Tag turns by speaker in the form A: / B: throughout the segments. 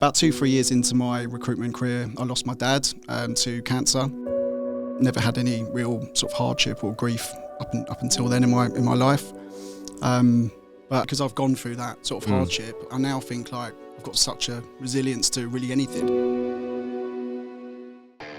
A: About 2-3 years into my recruitment career, I lost my dad to cancer. Never had any real sort of hardship or grief up until then in my life. But because I've gone through that sort of hardship, I now think like I've got such a resilience to really anything.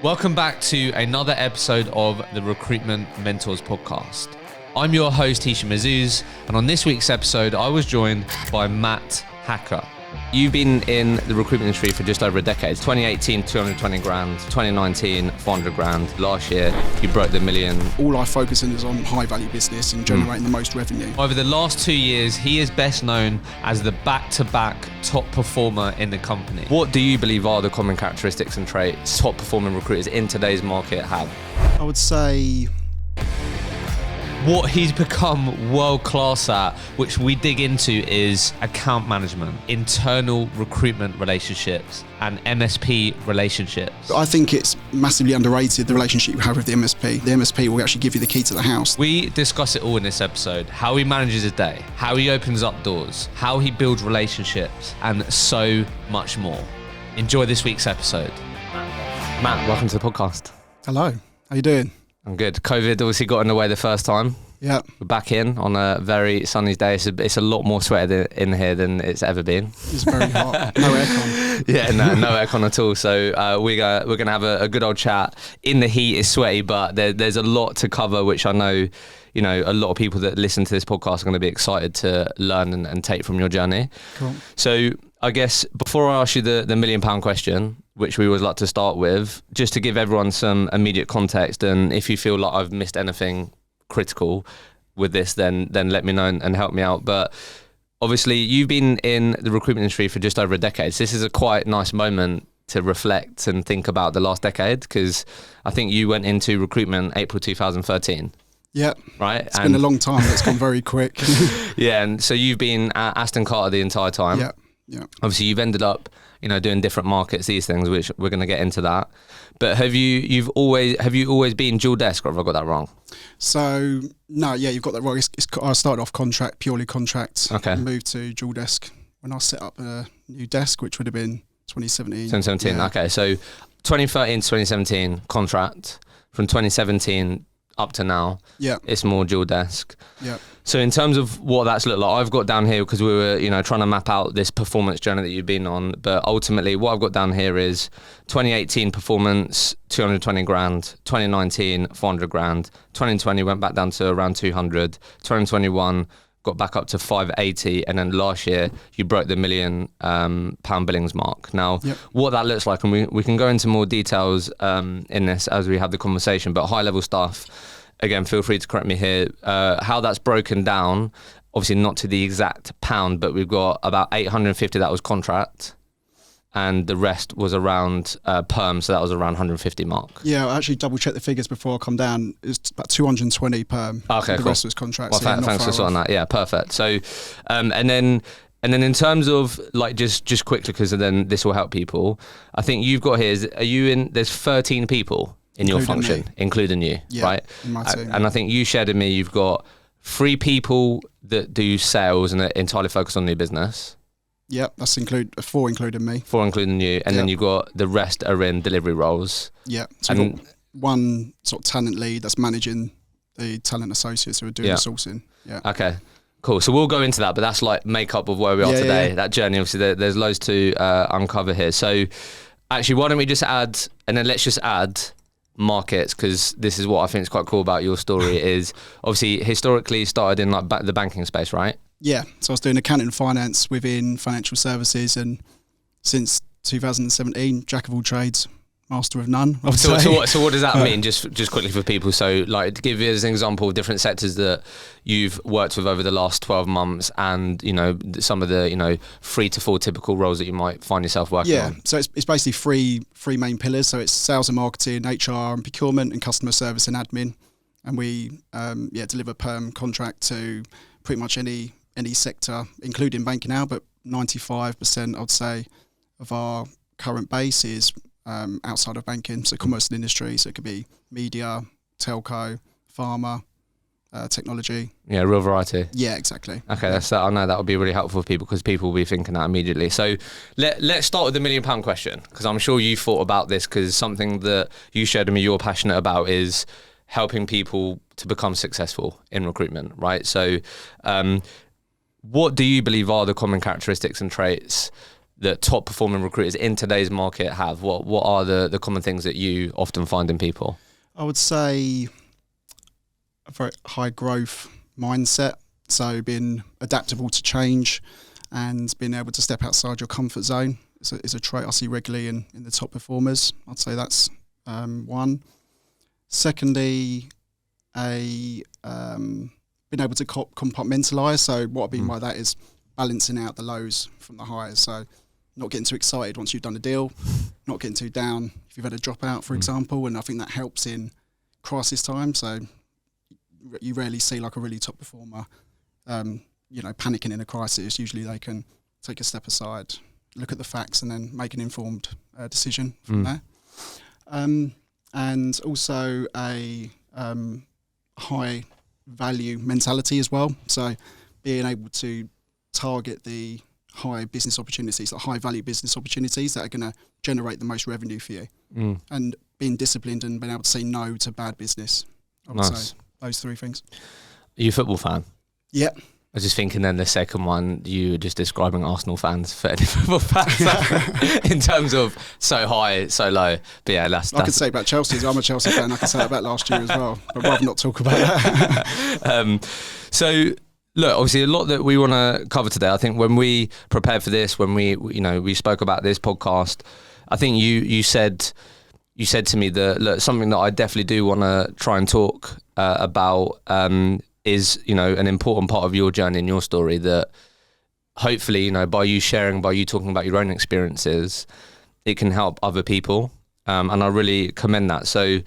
B: Welcome back to another episode of the Recruitment Mentors podcast. I'm your host, Hisham Azuz, and on this week's episode, I was joined by Matt Hacker. You've been in the recruitment industry for just over a decade. 2018, 220 grand. 2019, 400 grand. Last year, you broke the million.
A: All I focus on is on high value business and generating the most revenue.
B: Over the last 2 years, he is best known as the back-to-back top performer in the company. What do you believe are the common characteristics and traits top performing recruiters in today's market have?
A: I would say
B: what he's become world class at, which we dig into, is account management, internal recruitment relationships, and MSP relationships.
A: I think it's massively underrated, the relationship you have with the MSP. The MSP will actually give you the key to the house.
B: We discuss it all in this episode: how he manages his day, how he opens up doors, how he builds relationships, and so much more. Enjoy this week's episode. Matt, welcome to the podcast.
A: Hello, how you doing?
B: I'm good. COVID obviously got in the way the first time.
A: Yeah.
B: We're back in on a very sunny day. It's a lot more sweaty in here than it's ever been.
A: It's very hot. No aircon.
B: Yeah, no aircon at all. So we're going to have a good old chat. In the heat, it's sweaty, but there's a lot to cover, which I know, a lot of people that listen to this podcast are going to be excited to learn and take from your journey.
A: Cool.
B: So I guess before I ask you the £1 million question, which we always like to start with, just to give everyone some immediate context, and if you feel like I've missed anything critical with this, then let me know and help me out. But obviously you've been in the recruitment industry for just over a decade, so this is a quite nice moment to reflect and think about the last decade, because I think you went into recruitment April 2013.
A: Yeah.
B: Right?
A: It's been a long time, but it's gone very quick.
B: Yeah, and so you've been at Aston Carter the entire time.
A: Yeah.
B: Obviously you've ended up doing different markets, these things, which we're going to get into that. But have you always been dual desk, or have I got that wrong?
A: So no, yeah, you've got that wrong. I started off purely contract.
B: Okay.
A: Moved to dual desk when I set up a new desk, which would have been 2017.
B: 2017. Yeah. Okay, so 2013 to 2017 contract. From 2017 up to now,
A: yeah,
B: it's more dual desk.
A: Yeah.
B: So in terms of what that's looked like, I've got down here, because we were, trying to map out this performance journey that you've been on. But ultimately, what I've got down here is 2018 performance, 220 grand. 2019, 400 grand. 2020 went back down to around 200. 2021 got back up to 580, and then last year you broke the £1 million pound billings mark. Now, yep, what that looks like, and we can go into more details in this as we have the conversation, but high level stuff, again, feel free to correct me here, how that's broken down, obviously not to the exact pound, but we've got about 850 that was contract, and the rest was around perm, so that was around 150 mark.
A: Yeah, I actually double checked the figures before I come down. It's about 220 perm.
B: Okay,
A: the
B: cool.
A: rest was contract.
B: Well,
A: so
B: thanks for sorting that. Yeah, perfect. So, and then in terms of like just quickly, because then this will help people. I think you've got here. There's 13 people in your function, including you,
A: yeah,
B: right?
A: In my team.
B: And I think you shared with me you've got 3 people that do sales and are entirely focused on new business.
A: Yep, that's 4 including me.
B: 4 including you, and then you've got the rest are in delivery roles.
A: Yeah, so we've got one sort of talent lead that's managing the talent associates who are doing the sourcing. Yeah. Okay,
B: cool. So we'll go into that, but that's like makeup of where we are today. Yeah. That journey, obviously, there's loads to uncover here. So actually, why don't we just add, and then let's just add markets, because this is what I think is quite cool about your story is obviously historically started in like the banking space, right?
A: Yeah, so I was doing accounting and finance within financial services, and since 2017, jack of all trades, master of none.
B: So what does that mean, just quickly for people? So like, to give you as an example of different sectors that you've worked with over the last 12 months, and some of the 3 to 4 typical roles that you might find yourself working on.
A: Yeah, so it's basically three main pillars. So it's sales and marketing, HR and procurement, and customer service and admin. And we deliver perm contract to pretty much any sector, including banking now, but 95% I'd say of our current base is outside of banking, so commerce and industry, so it could be media, telco, pharma, technology.
B: Yeah, real variety.
A: Yeah, exactly.
B: Okay, I know that would be really helpful for people because people will be thinking that immediately. So let's start with the £1 million question, because I'm sure you thought about this, because something that you shared with me you're passionate about is helping people to become successful in recruitment, right? So what do you believe are the common characteristics and traits that top performing recruiters in today's market have? What are the common things that you often find in people?
A: I would say a very high growth mindset. So being adaptable to change and being able to step outside your comfort zone is a trait I see regularly in the top performers. I'd say that's one. Secondly, being able to compartmentalise. So what I mean by that is balancing out the lows from the highs. So not getting too excited once you've done a deal, not getting too down if you've had a dropout, for example. And I think that helps in crisis time. So you rarely see like a really top performer, panicking in a crisis. Usually they can take a step aside, look at the facts, and then make an informed decision from there. And also a high value mentality as well. So being able to target the high business opportunities, the high value business opportunities that are going to generate the most revenue for you. And being disciplined and being able to say no to bad business. I would say those three things.
B: Are you a football fan?
A: Yeah.
B: I was just thinking then the second one, you were just describing Arsenal fans for any football fans in terms of so high, so low. But yeah, that's
A: I could say about Chelsea. I'm a Chelsea fan. I could say that about last year as well. But I'd rather not talk about that.
B: So look, obviously a lot that we want to cover today. I think when we prepared for this, when we spoke about this podcast, I think you said to me that, look, something that I definitely do want to try and talk about is, an important part of your journey and your story, that hopefully, by you sharing, by you talking about your own experiences, it can help other people. And I really commend that. So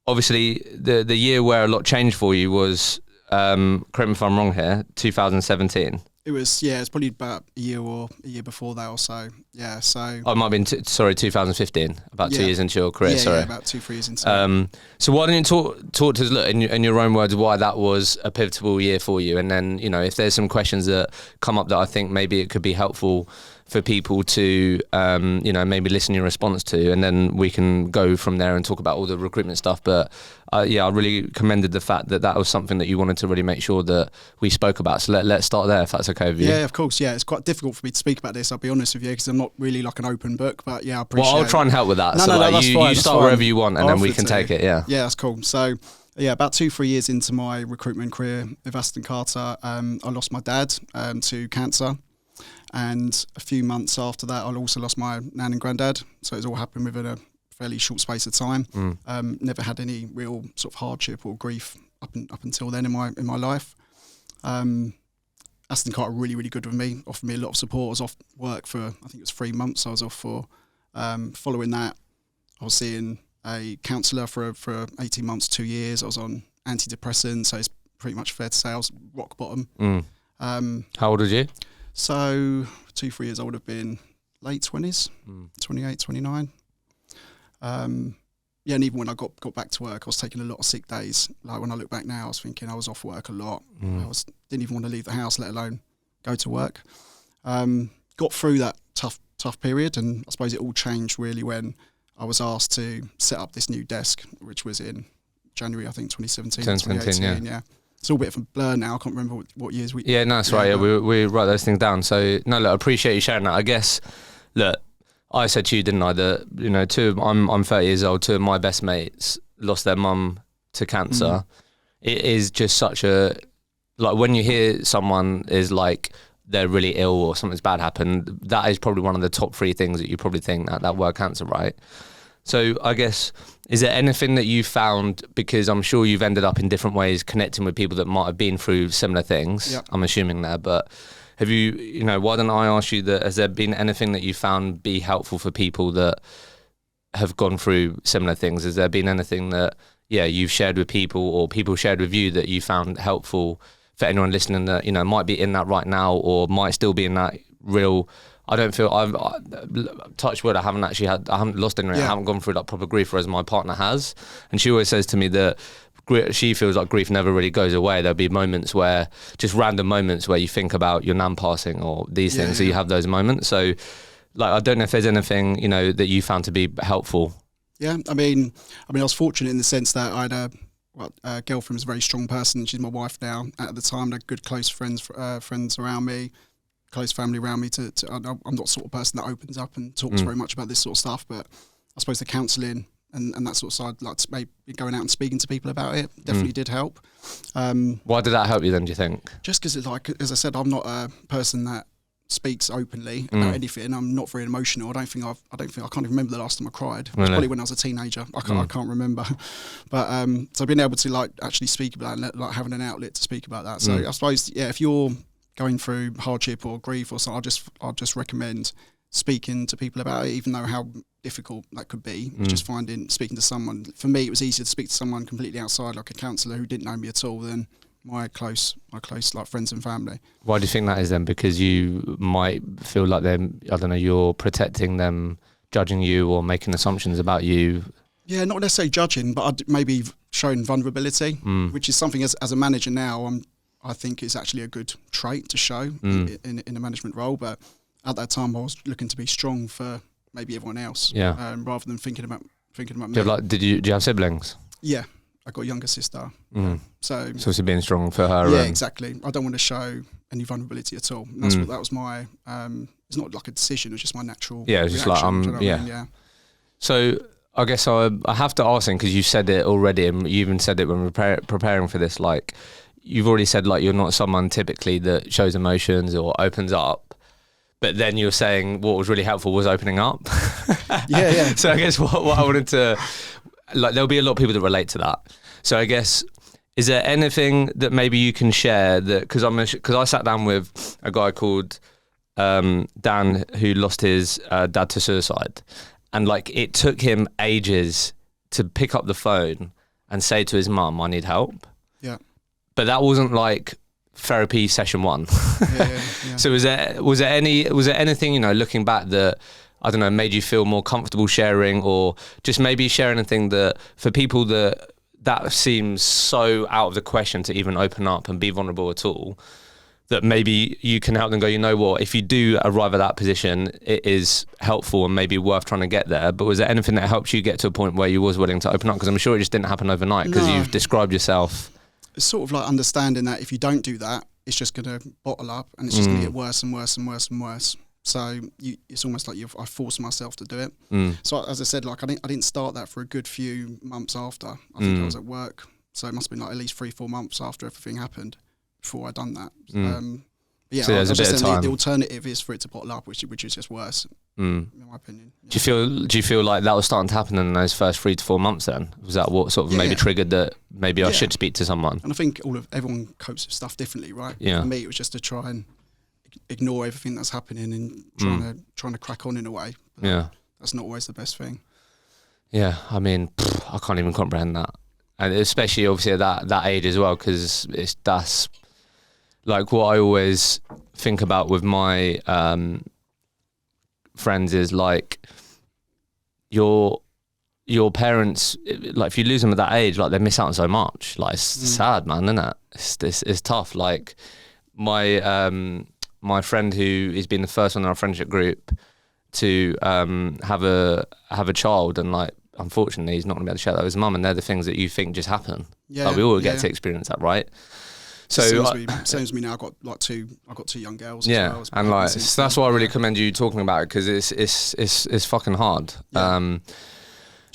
B: obviously the year where a lot changed for you was, correct me if I'm wrong here, 2017.
A: It was, it's probably about a year before that or so. Yeah, so...
B: Oh, it might have been, 2015, about 2 years into your career, sorry.
A: Yeah, about 2-3 years into
B: So why don't you talk to us, look, in your own words, why that was a pivotal year for you? And then, if there's some questions that come up that I think maybe it could be helpful for people to, maybe listen to your response to, and then we can go from there and talk about all the recruitment stuff. But I really commended the fact that was something that you wanted to really make sure that we spoke about. So let's start there, if that's okay with you.
A: Yeah, of course. Yeah, it's quite difficult for me to speak about this, I'll be honest with you, because I'm not really like an open book. But yeah, I appreciate it.
B: Well, I'll try and help with that.
A: No, that's fine.
B: You start wherever you want, and then we can take it. Yeah.
A: Yeah, that's cool. So yeah, about 2-3 years into my recruitment career with Aston Carter, I lost my dad to cancer. And a few months after that, I also lost my nan and granddad. So it's all happened within a fairly short space of time. Never had any real sort of hardship or grief up until then in my life. Aston Carter were really, really good with me, offered me a lot of support. I was off work for, I think it was 3 months. I was off for. Following that, I was seeing a counsellor for 18 months, 2 years. I was on antidepressants, so it's pretty much fair to say I was rock bottom.
B: How old was you?
A: So 2-3 years, I would have been late 20s, 28, 29. And even when I got back to work, I was taking a lot of sick days. Like when I look back now, I was thinking I was off work a lot. Didn't even want to leave the house, let alone go to work. Got through that tough period, and I suppose it all changed really when I was asked to set up this new desk, which was in January, I think, 2017, 2018, yeah. It's all a bit of a blur now. I can't remember what years we...
B: Yeah, no, that's right. Yeah, we write those things down. So, no, look, I appreciate you sharing that. I guess, look, I said to you, didn't I, that, I'm 30 years old, 2 of my best mates lost their mum to cancer. It is just such a... Like, when you hear someone is like, they're really ill or something's bad happened, that is probably one of the top 3 things that you probably think that word cancer, right? So I guess, is there anything that you found, because I'm sure you've ended up in different ways connecting with people that might have been through similar things, I'm assuming there, but have you, why don't I ask you that, has there been anything that you found be helpful for people that have gone through similar things? Has there been anything that, you've shared with people or people shared with you that you found helpful for anyone listening that, might be in that right now or might still be in that real... I don't feel touch wood. I haven't lost anyone. I haven't gone through that proper grief, whereas my partner has. And she always says to me that she feels like grief never really goes away. There'll be moments where, just random moments where you think about your nan passing or these things. So you have those moments. So like, I don't know if there's anything, you know, that you found to be helpful.
A: Yeah, I mean, I was fortunate in the sense that I had a girlfriend was a very strong person. She's my wife now. At the time, I had good close friends around me, close family around me. I'm not the sort of person that opens up and talks very much about this sort of stuff, but I suppose the counselling and that sort of side, like maybe going out and speaking to people about it, definitely did help.
B: Why did that help you then, do you think?
A: Just because, like, as I said, I'm not a person that speaks openly about anything. I'm not very emotional. I can't even remember the last time I cried. It was probably when I was a teenager. I can't remember. But so being able to like actually speak about it, like having an outlet to speak about that. So I suppose, yeah, if you're going through hardship or grief or something, I'll just recommend speaking to people about it, even though how difficult that could be. Just speaking to someone. For me, it was easier to speak to someone completely outside, like a counsellor who didn't know me at all, than my close like friends and family.
B: Why do you think that is then? Because you might feel like you're protecting them, judging you or making assumptions about you.
A: Yeah, not necessarily judging, but maybe showing vulnerability, which is something as a manager now, I think is actually a good trait to show in a management role. But at that time, I was looking to be strong for maybe everyone else, rather than thinking about me.
B: Do you have siblings?
A: Yeah, I got a younger sister, so
B: obviously being strong for her.
A: Yeah, exactly. I don't want to show any vulnerability at all. And that was my. It's not like a decision; it's just my natural.
B: Yeah, it's just like
A: you know what I mean? Yeah.
B: So I guess I have to ask, because you said it already, and you even said it when we were preparing for this. Like, you've already said, like, you're not someone typically that shows emotions or opens up. But then you're saying what was really helpful was opening up.
A: Yeah.
B: So I guess what I wanted to, like, there'll be a lot of people that relate to that. So I guess, is there anything that maybe you can share that, because I sat down with a guy called Dan who lost his dad to suicide, and like it took him ages to pick up the phone and say to his mum, "I need help."
A: Yeah.
B: But that wasn't like therapy session one.
A: Yeah.
B: So was there anything, you know, looking back, that I don't know, made you feel more comfortable sharing, or just maybe share anything that for people that seems so out of the question to even open up and be vulnerable at all, that maybe you can help them go, you know what, if you do arrive at that position, it is helpful and maybe worth trying to get there. But was there anything that helped you get to a point where you was willing to open up? Because I'm sure it just didn't happen overnight, because you've described yourself. It's
A: sort of like understanding that if you don't do that, it's just going to bottle up and it's just going to get worse and worse and worse and worse. So it's almost like I forced myself to do it. So as I said, like I didn't start that for a good few months after. I think I was at work, so it must have been like at least 3-4 months after everything happened before I'd done that. But yeah,
B: so there's a bit of time.
A: The alternative is for it to bottle up, which is just worse, in my opinion. Yeah.
B: Do you feel like that was starting to happen in those first 3 to 4 months then? Was that what sort of maybe triggered that maybe I should speak to someone?
A: And I think everyone copes with stuff differently, right?
B: Yeah.
A: For me, it was just to try and ignore everything that's happening and trying to crack on in a way. But that's not always the best thing.
B: Yeah, I mean, I can't even comprehend that, and especially obviously at that age as well, because that's like what I always think about with my friends is like your parents, like if you lose them at that age, like they miss out on so much. Like it's sad, man, isn't it? It's tough. Like my friend who has been the first one in our friendship group to have a child, and like unfortunately he's not gonna be able to share that with his mum, and they're the things that you think just happen. Yeah, like we all get to experience that, right? So
A: same as me now. I've got two young girls.
B: Yeah,
A: as well,
B: and like so that's why I really commend you talking about it, because it's fucking hard.
A: Yeah.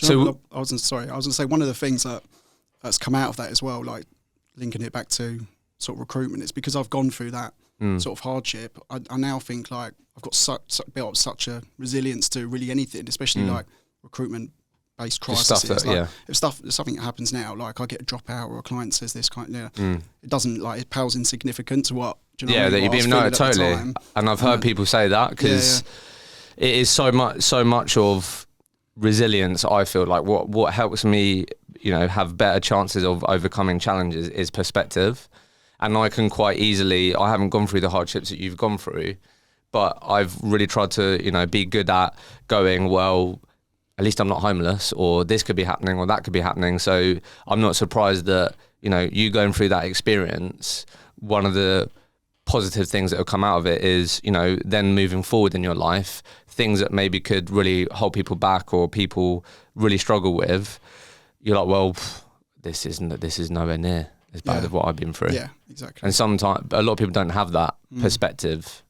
A: I was gonna say one of the things that's come out of that as well, like linking it back to sort of recruitment, is because I've gone through that sort of hardship. I now think like I've got built up such a resilience to really anything, especially like recruitment. Based crises. If something that happens now, like I get a dropout or a client says this kind of, it doesn't, like, it pales insignificant to what, do you know what I mean?
B: That you've been, no, totally. And I've heard people say that, because it is so much of resilience. I feel like what helps me, you know, have better chances of overcoming challenges is perspective. And I can quite easily, I haven't gone through the hardships that you've gone through, but I've really tried to, you know, be good at going, well, at least I'm not homeless, or this could be happening, or that could be happening. So I'm not surprised that, you know, you going through that experience, one of the positive things that have come out of it is, you know, then moving forward in your life, things that maybe could really hold people back or people really struggle with, you're like, well, this is nowhere near as bad as what I've been through.
A: Yeah, exactly.
B: And sometimes a lot of people don't have that perspective,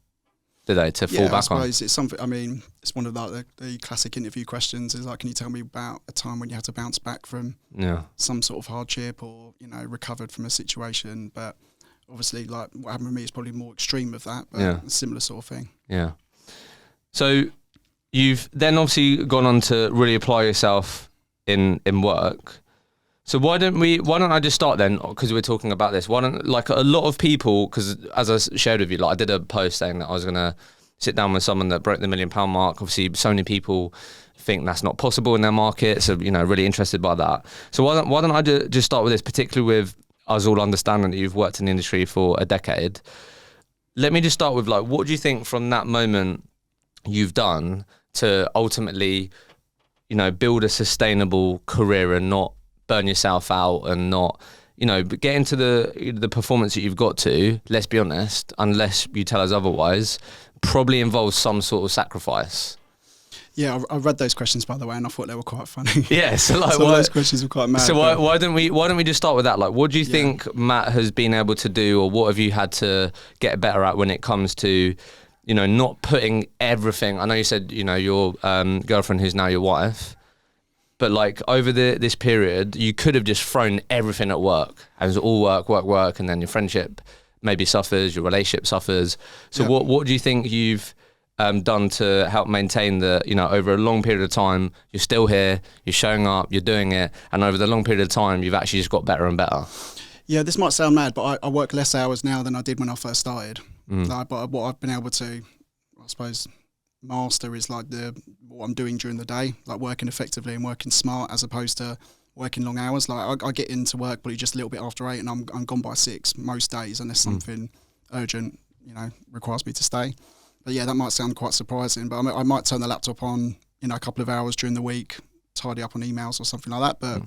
B: do they, to fall back on?
A: It's something. I mean, it's one of the classic interview questions is like, can you tell me about a time when you had to bounce back from some sort of hardship, or, you know, recovered from a situation? But obviously, like, what happened with me is probably more extreme of that, but a similar sort of thing. Yeah.
B: So you've then obviously gone on to really apply yourself in work. So why don't I just start then, because we're talking about this, like, a lot of people, because as I shared with you, like, I did a post saying that I was going to sit down with someone that broke the £1 million mark. Obviously, so many people think that's not possible in their market, so, you know, really interested by that. So why don't I just start with this, particularly with us all understanding that you've worked in the industry for a decade. Let me just start with, like, what do you think from that moment you've done to ultimately, you know, build a sustainable career and not burn yourself out and not, you know, get into the performance that you've got to, let's be honest, unless you tell us otherwise, probably involves some sort of sacrifice.
A: Yeah, I read those questions, by the way, and I thought they were quite funny.
B: Yeah, so like,
A: those questions were quite mad.
B: So why don't we just start with that? Like, what do you think Matt has been able to do, or what have you had to get better at when it comes to, you know, not putting everything? I know you said, you know, your girlfriend who's now your wife, but like over this period, you could have just thrown everything at work, and it was all work, and then your friendship maybe suffers, your relationship suffers. So what do you think you've done to help maintain the, you know, over a long period of time, you're still here, you're showing up, you're doing it, and over the long period of time, you've actually just got better and better? Yeah,
A: this might sound mad, but I work less hours now than I did when I first started. Like, but what I've been able to, I suppose, master is like what I'm doing during the day, like working effectively and working smart, as opposed to working long hours. Like, I get into work probably just a little bit after 8, and I'm gone by 6 most days, unless something urgent, you know, requires me to stay. But yeah, that might sound quite surprising, but I might turn the laptop on, you know, a couple of hours during the week, tidy up on emails or something like that. But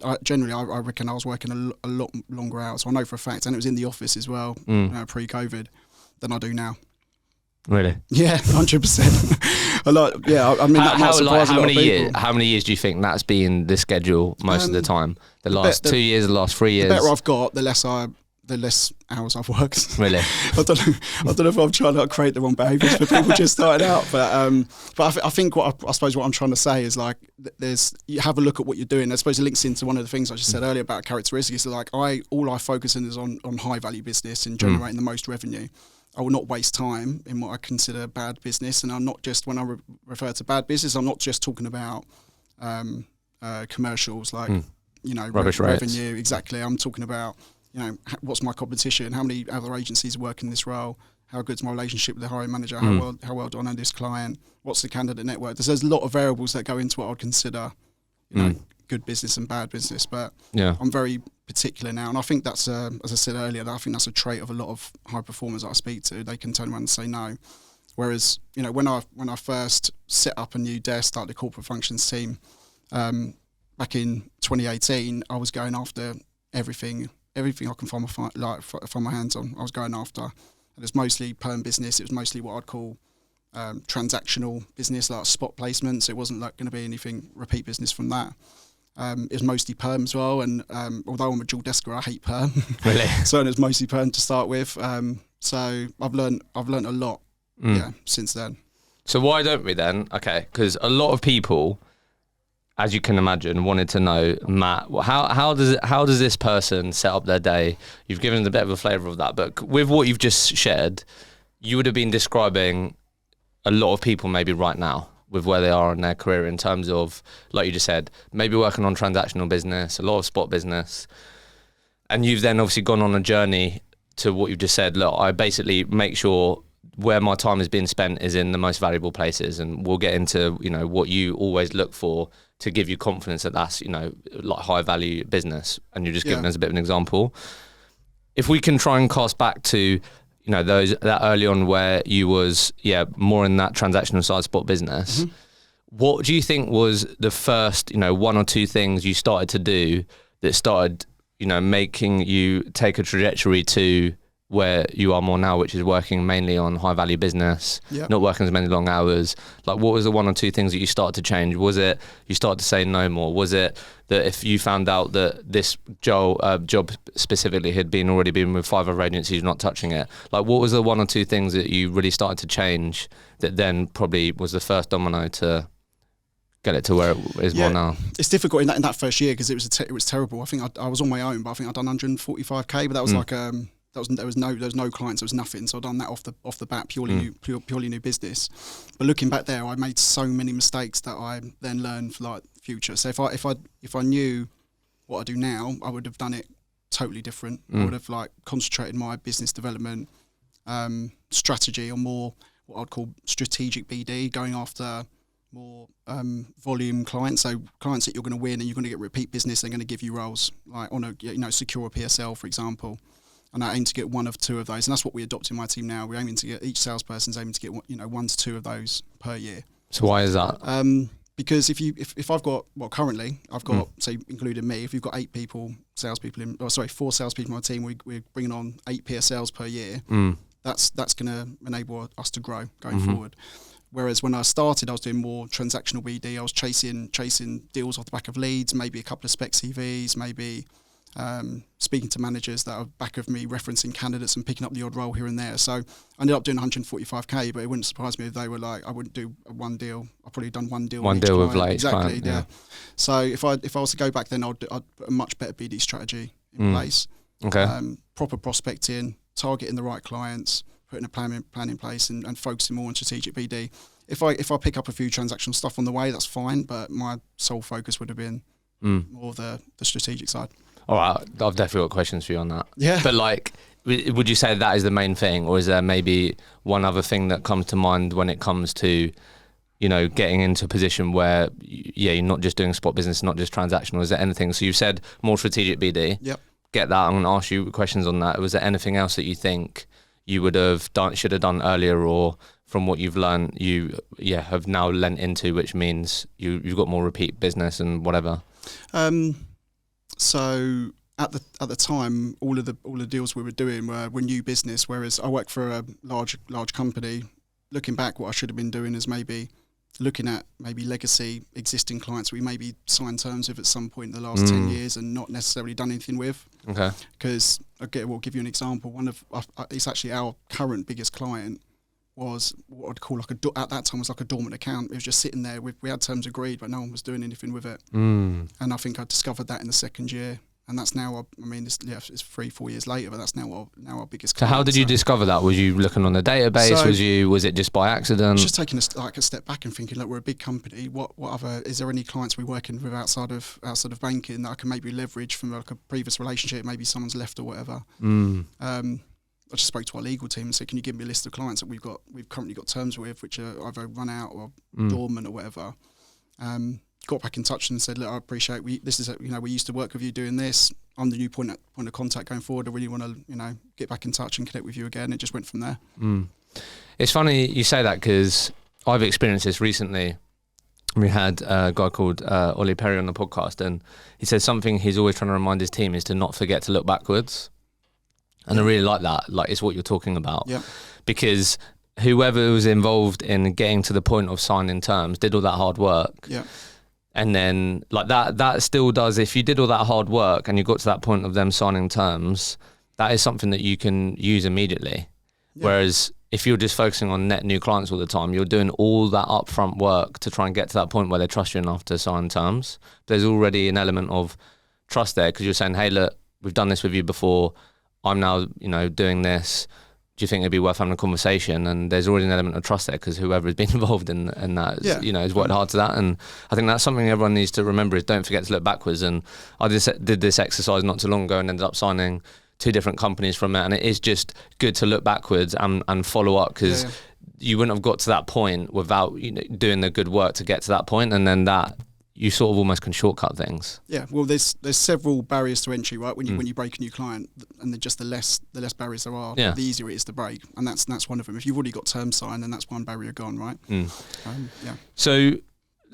A: I reckon I was working a lot longer hours. So I know for a fact, and it was in the office as well, pre-COVID, than I do now.
B: Really?
A: Yeah, 100%. A lot. Yeah, I mean, that might surprise a lot of people.
B: How many years do you think that's been the schedule most of the time? The last 2 years, the last 3 years?
A: The better I've got, the less hours I've worked.
B: Really?
A: I don't know if I'm trying to create the wrong behaviours for people just starting out, but I think I suppose what I'm trying to say is, like, you have a look at what you're doing. I suppose it links into one of the things I just said earlier about characteristics. So, like, all I focus on is on high value business and generating the most revenue. I will not waste time in what I consider bad business, and I'm not just, when I refer to bad business, I'm not just talking about commercials, like you know, revenue. Exactly. I'm talking about, you know, what's my competition? How many other agencies work in this role? How good's my relationship with the hiring manager? How well do I know this client? What's the candidate network? There's a lot of variables that go into what I'd consider, you know, good business and bad business. But I'm very particular now, and I think that's, as I said earlier, I think that's a trait of a lot of high performers that I speak to. They can turn around and say no. Whereas, you know, when I first set up a new desk, like the corporate functions team, back in 2018, I was going after everything I can find my hands on. I was going after. It was mostly perm business. It was mostly what I'd call transactional business, like spot placements. It wasn't like going to be anything repeat business from that. It was mostly perm as well, and although I'm a dual desker, I hate perm.
B: Really?
A: So it was mostly perm to start with. So I've learned a lot since then. So
B: why don't we then? Okay, because a lot of people, as you can imagine, wanted to know, Matt, how does this person set up their day? You've given a bit of a flavour of that, but with what you've just shared, you would have been describing a lot of people maybe right now with where they are in their career in terms of, like you just said, maybe working on transactional business, a lot of spot business. And you've then obviously gone on a journey to what you've just said. Look, I basically make sure where my time is being spent is in the most valuable places. And we'll get into, you know, what you always look for to give you confidence that that's, you know, like high value business. And you're just giving us a bit of an example. If we can try and cast back to, you know, that early on where you was, more in that transactional side spot business, What do you think was the first, one or two things you started to do that started, making you take a trajectory to where you are more now, which is working mainly on high value business, not working as many long hours? Like, what was the one or two things that you started to change? Was it you started to say no more? Was it that if you found out that this job specifically had already been with 5 other agencies, not touching it? Like, what was the one or two things that you really started to change that then probably was the first domino to get it to where it is more now?
A: It's difficult in that first year because it was terrible. I think I was on my own, but I think I'd done 145k, but that was like there was no clients, there was nothing. So I'd done that off the bat, purely new business. But looking back there, I made so many mistakes that I then learned for like future. So if I knew what I do now, I would have done it totally different. I would have like concentrated my business development strategy on more what I'd call strategic BD, going after more volume clients, so clients that you're going to win and you're going to get repeat business. They're going to give you roles like on a secure PSL, for example. And I aim to get 1 of 2 of those, and that's what we adopt in my team now. We're aiming to get each salesperson's aiming to get 1 to 2 of those per year.
B: So why is that?
A: Because if I've got currently I've got say including me, if you've got 4 salespeople in my team, we're bringing on 8 PSLs per year. That's going to enable us to grow going forward. Whereas when I started, I was doing more transactional BD. I was chasing deals off the back of leads, maybe a couple of spec CVs, maybe speaking to managers that are back of me, referencing candidates and picking up the odd role here and there. So I ended up doing 145k, but it wouldn't surprise me if they were like, I wouldn't do one deal. I've probably done one deal.
B: One deal with like
A: exactly,
B: client,
A: yeah. So if I was to go back, then I'd put a much better BD strategy in place.
B: Okay.
A: Proper prospecting, targeting the right clients, putting a plan in place, and focusing more on strategic BD. If I pick up a few transactional stuff on the way, that's fine. But my sole focus would have been more the strategic side.
B: All right, I've definitely got questions for you on that.
A: Yeah.
B: But like, would you say that is the main thing, or is there maybe one other thing that comes to mind when it comes to, getting into a position where, you're not just doing spot business, not just transactional? Is there anything? So you said more strategic BD.
A: Yep.
B: Get that. I'm going to ask you questions on that. Was there anything else that you think you would have done, should have done earlier, or from what you've learned, you have now lent into, which means you've got more repeat business and whatever?
A: So at the time, all of the deals we were doing were new business. Whereas I work for a large company. Looking back, what I should have been doing is maybe looking at legacy existing clients we maybe signed terms with at some point in the last 10 years and not necessarily done anything with. Okay. Because we'll give you an example. It's actually our current biggest client was what I'd call at that time was like a dormant account. It was just sitting there. We had terms agreed, but no one was doing anything with it. And I think I discovered that in the second year. And that's now, it's 3-4 years later, but that's now our biggest client.
B: So how did you discover that? Was you looking on the database? Was it just by accident?
A: Just taking a step back and thinking, look, we're a big company. What other, is there any clients we're working with outside of banking that I can maybe leverage from like a previous relationship? Maybe someone's left or whatever. I just spoke to our legal team and said, can you give me a list of clients that we've currently got terms with, which are either run out or dormant or whatever. Got back in touch and said, look, I appreciate we used to work with you doing this. I'm the new point of contact going forward. I really want to, get back in touch and connect with you again. It just went from there.
B: It's funny you say that because I've experienced this recently. We had a guy called Ollie Perry on the podcast, and he said something he's always trying to remind his team is to not forget to look backwards. And I really like that. Like, it's what you're talking about. Yeah. Because whoever was involved in getting to the point of signing terms did all that hard work. Yeah. And then like that still does, if you did all that hard work and you got to that point of them signing terms, that is something that you can use immediately. Yeah. Whereas if you're just focusing on net new clients all the time, you're doing all that upfront work to try and get to that point where they trust you enough to sign terms. There's already an element of trust there because you're saying, hey, look, we've done this with you before. I'm now, doing this. Do you think it'd be worth having a conversation? And there's already an element of trust there because whoever has been involved in that, has worked hard to that. And I think that's something everyone needs to remember is don't forget to look backwards. And I just did this exercise not too long ago and ended up signing 2 different companies from it. And it is just good to look backwards and follow up because you wouldn't have got to that point without doing the good work to get to that point. And then that you sort of almost can shortcut things. Yeah,
A: well, there's several barriers to entry, right? When you break a new client, and the less barriers there are, the easier it is to break, and that's one of them. If you've already got terms signed, then that's one barrier gone, right?
B: So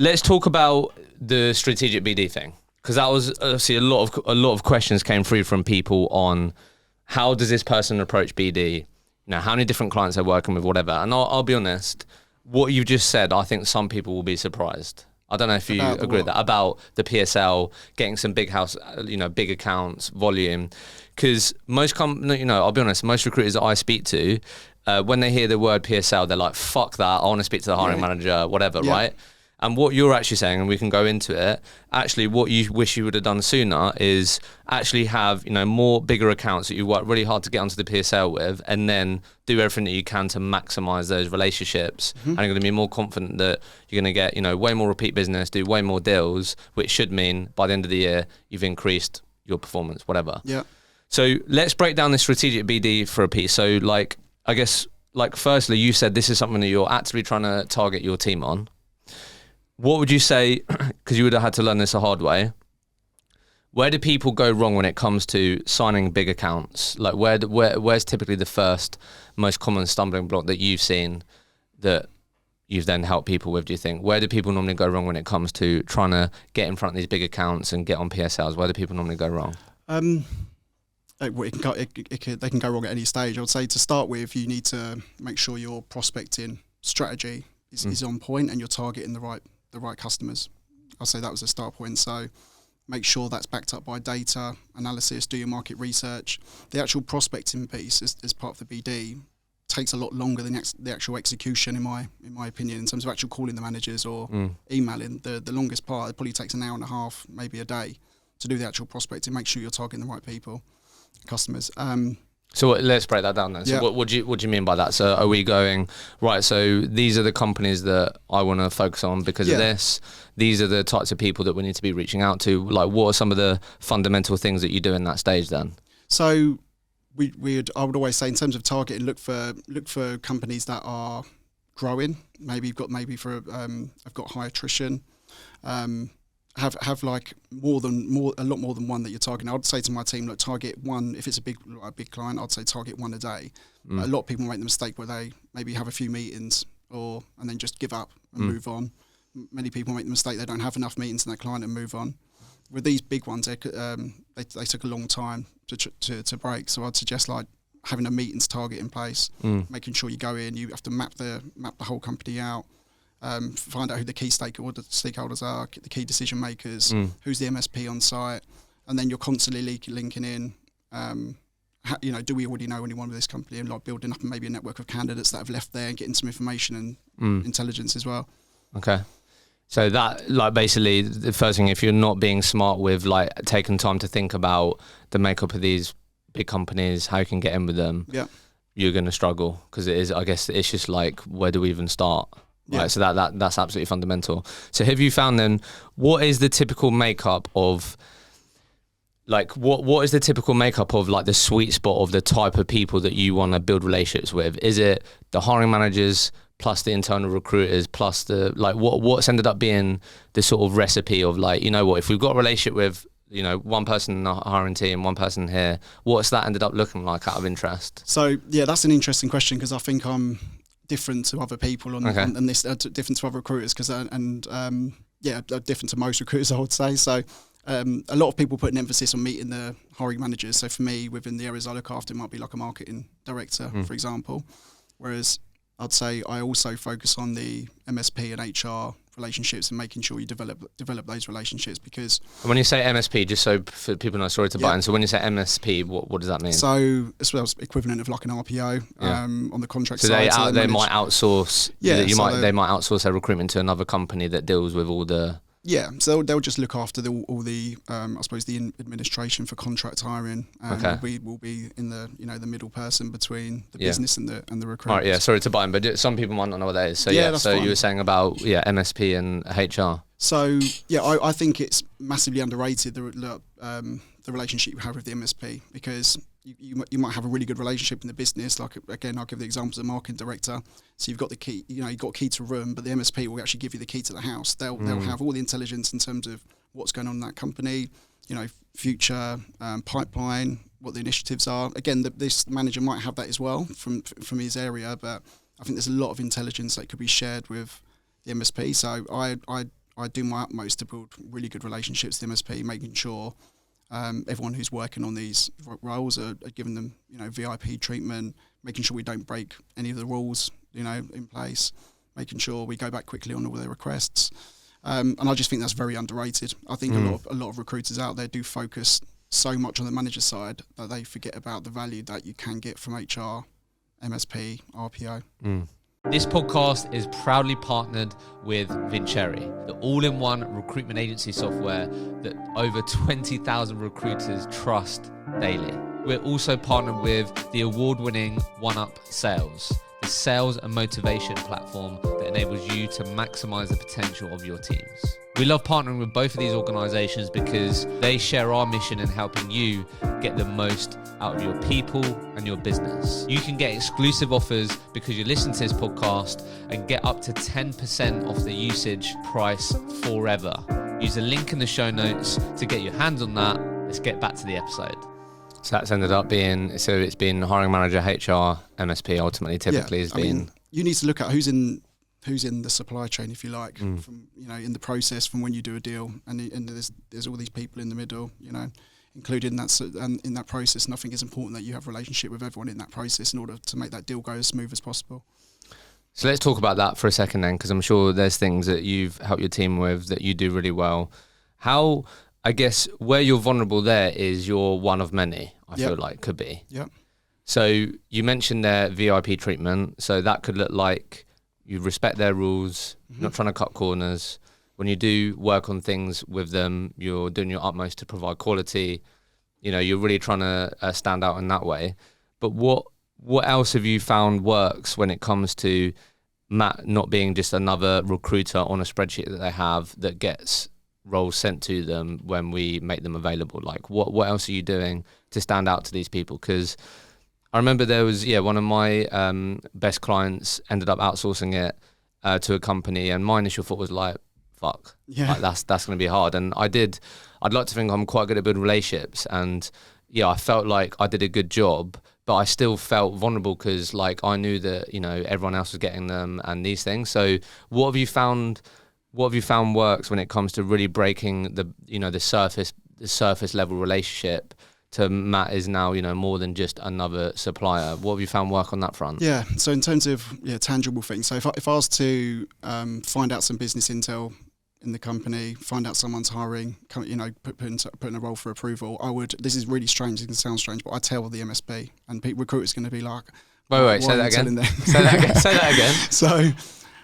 B: let's talk about the strategic BD thing, because that was obviously a lot of questions came through from people on how does this person approach BD, you know, how many different clients they're working with, whatever. And I'll be honest, what you just said, I think some people will be surprised. I don't know if you agree with that, about the PSL, getting some big house, you know, big accounts, volume. Because most, you know, I'll be honest, most recruiters that I speak to, when they hear the word PSL, they're like, fuck that, I want to speak to the hiring manager, whatever, right? And what you're actually saying, and we can go into it, actually what you wish you would have done sooner is actually have, you know, more bigger accounts that you work really hard to get onto the PSL with, and then do everything that you can to maximize those relationships. And you're going to be more confident that you're going to get, you know, way more repeat business, do way more deals, which should mean by the end of the year, you've increased your performance, whatever.
A: Yeah.
B: So let's break down the strategic BD for a piece. So like, I guess, like firstly, you said this is something that you're actively trying to target your team on. What would you say, because you would have had to learn this the hard way, where do people go wrong when it comes to signing big accounts? Like where's typically the first most common stumbling block that you've seen that you've then helped people with, do you think? Where do people normally go wrong when it comes to trying to get in front of these big accounts and get on PSLs? Where do people normally go wrong?
A: They can go wrong at any stage. I would say to start with, you need to make sure your prospecting strategy is on point and you're targeting the right customers. I'll say that was a start point. So make sure that's backed up by data analysis, do your market research. The actual prospecting piece as part of the BD takes a lot longer than the actual execution, in my opinion, in terms of actual calling the managers or emailing. The longest part, it probably takes an hour and a half, maybe a day, to do the actual prospecting. Make sure you're targeting the right people, customers.
B: So let's break that down then. So what do you mean by that? So are we going, right, so these are the companies that I want to focus on because of this. These are the types of people that we need to be reaching out to. Like, what are some of the fundamental things that you do in that stage then?
A: So I would always say, in terms of targeting, look for companies that are growing. Maybe you've got I've got high attrition. Have like a lot more than one that you're targeting. I'd say to my team, look, target one. If it's a big client, I'd say target one a day. A lot of people make the mistake where they maybe have a few meetings and then just give up and move on. Many people make the mistake they don't have enough meetings in their client and move on. With these big ones, they took a long time to break. So I'd suggest like having a meetings target in place, making sure you go in. You have to map the whole company out. Find out who the key stakeholders are, the key decision makers, who's the MSP on site, and then you're constantly linking in. Do we already know anyone with this company, and like building up maybe a network of candidates that have left there and getting some information and intelligence as well. Okay.
B: So that, like, basically the first thing, if you're not being smart with like taking time to think about the makeup of these big companies, how you can get in with them, you're going to struggle, because it is, I guess it's just like, where do we even start? Right, so that's absolutely fundamental. So have you found then, what is the typical makeup of, like, what is the typical makeup of like the sweet spot of the type of people that you want to build relationships with? Is it the hiring managers plus the internal recruiters plus the, like, what's ended up being the sort of recipe of, like, you know what, if we've got a relationship with, you know, one person in the hiring team, one person here, what's that ended up looking like out of interest?
A: So yeah, that's an interesting question, because I think I'm different to other people and this different to other recruiters, because different to most recruiters, I would say. So a lot of people put an emphasis on meeting the hiring managers. So for me, within the areas I look after, it might be like a marketing director, for example, whereas I'd say I also focus on the MSP and HR relationships and making sure you develop those relationships. Because
B: when you say MSP, just so for people know, sorry to buy in, so when you say MSP, what does that mean?
A: So it's equivalent of like an RPO on the contract
B: side.
A: So
B: they might outsource. They might outsource their recruitment to another company that deals with all the.
A: Yeah, so they'll just look after all the I suppose the administration for contract hiring. We'll be in the the middle person between the business and the recruiters.
B: All right, yeah. Sorry to buy in, but some people might not know what that is. So so fine. You were saying about MSP and HR. So
A: I think it's massively underrated, the relationship you have with the MSP, because you might have a really good relationship in the business. Like, again, I'll give the example of the marketing director. So you've got the key, you've got a key to a room, but the MSP will actually give you the key to the house. They'll have all the intelligence in terms of what's going on in that company, future pipeline, what the initiatives are. Again, this manager might have that as well from his area, but I think there's a lot of intelligence that could be shared with the MSP. So I I do my utmost to build really good relationships with the MSP, making sure everyone who's working on these roles are giving them, VIP treatment, making sure we don't break any of the rules, in place, making sure we go back quickly on all their requests. And I just think that's very underrated. I think a lot of recruiters out there do focus so much on the manager side that they forget about the value that you can get from HR, MSP, RPO.
C: This podcast is proudly partnered with Vincere, the all-in-one recruitment agency software that over 20,000 recruiters trust daily. We're also partnered with the award-winning OneUp Sales, the sales and motivation platform that enables you to maximize the potential of your teams. We love partnering with both of these organizations because they share our mission in helping you get the most out of your people and your business. You can get exclusive offers because you listen to this podcast and get up to 10% off the usage price forever. Use the link in the show notes to get your hands on that. Let's get back to the episode.
B: So that's ended up being, so it's been hiring manager, HR, MSP ultimately typically has been. I mean,
A: you need to look at who's in the supply chain, if you like, from in the process from when you do a deal, and there's all these people in the middle, included in that process. And I think it's important that you have a relationship with everyone in that process in order to make that deal go as smooth as possible.
B: So let's talk about that for a second then, because I'm sure there's things that you've helped your team with that you do really well. How, I guess, where you're vulnerable there is you're one of many, I feel like, could be.
A: Yeah.
B: So you mentioned their VIP treatment. So that could look like you respect their rules, not trying to cut corners. When you do work on things with them, you're doing your utmost to provide quality. You're really trying to stand out in that way. But what else have you found works when it comes to Matt not being just another recruiter on a spreadsheet that they have that gets roles sent to them when we make them available? Like what else are you doing to stand out to these people? Because I remember there was one of my best clients ended up outsourcing it to a company, and my initial thought was like, fuck, like that's going to be hard. And I'd like to think I'm quite good at building relationships, and I felt like I did a good job, but I still felt vulnerable because like I knew that everyone else was getting them and these things. So what have you found works when it comes to really breaking the surface level relationship to Matt is now more than just another supplier? What have you found work on that front?
A: Yeah, so in terms of tangible things, so if I was to find out some business intel in the company, find out someone's hiring, put in a role for approval, I would. This is really strange. It can sound strange, but I tell the MSP, and recruiters going to be like,
B: wait, say that again. Say that again.
A: So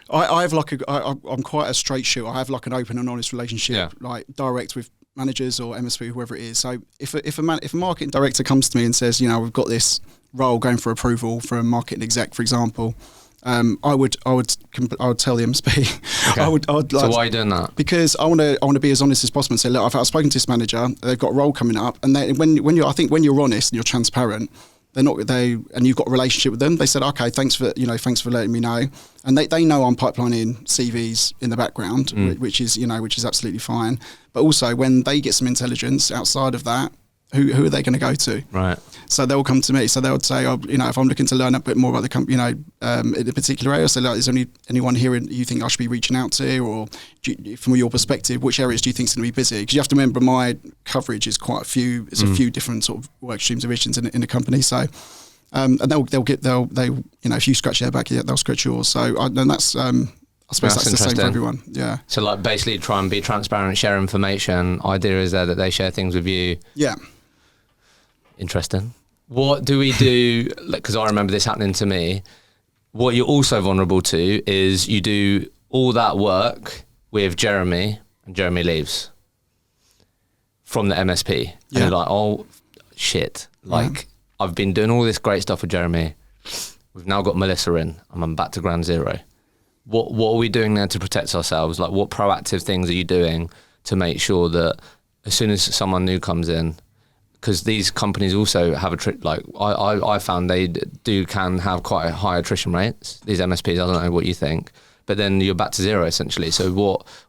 A: I'm quite a straight shooter. I have like an open and honest relationship, like direct with managers or MSP, whoever it is. So if a marketing director comes to me and says, we've got this role going for approval for a marketing exec, for example, I would tell the MSP.
B: Okay.
A: I would like,
B: so why are you doing that?
A: Because I want to be as honest as possible and say, look, I've spoken to this manager. They've got a role coming up, and when you're honest and you're transparent, and you've got a relationship with them. They said, okay, thanks for letting me know, and they know I'm pipelining CVs in the background, which is absolutely fine. But also when they get some intelligence outside of that, who are they going to go to?
B: Right.
A: So they'll come to me. So they would say, if I'm looking to learn a bit more about the company, in a particular area, so like, is there anyone here you think I should be reaching out to, or from your perspective, which areas do you think is going to be busy? Because you have to remember, my coverage is quite a few. It's a few different sort of work streams of visions in the company. So, and if you scratch their back, they'll scratch yours. So, and that's. I suppose that's the same for everyone. Yeah.
B: So like basically try and be transparent, share information. Idea is there that they share things with you.
A: Yeah.
B: Interesting. What do we do? Because I remember this happening to me. What you're also vulnerable to is you do all that work with Jeremy, and Jeremy leaves from the MSP.
A: Yeah.
B: And you're like, oh shit. Like I've been doing all this great stuff with Jeremy. We've now got Melissa in, and I'm back to ground zero. What are we doing there to protect ourselves? Like what proactive things are you doing to make sure that as soon as someone new comes in, because these companies also have I found they can have quite high attrition rates, these MSPs, I don't know what you think, but then you're back to zero essentially. So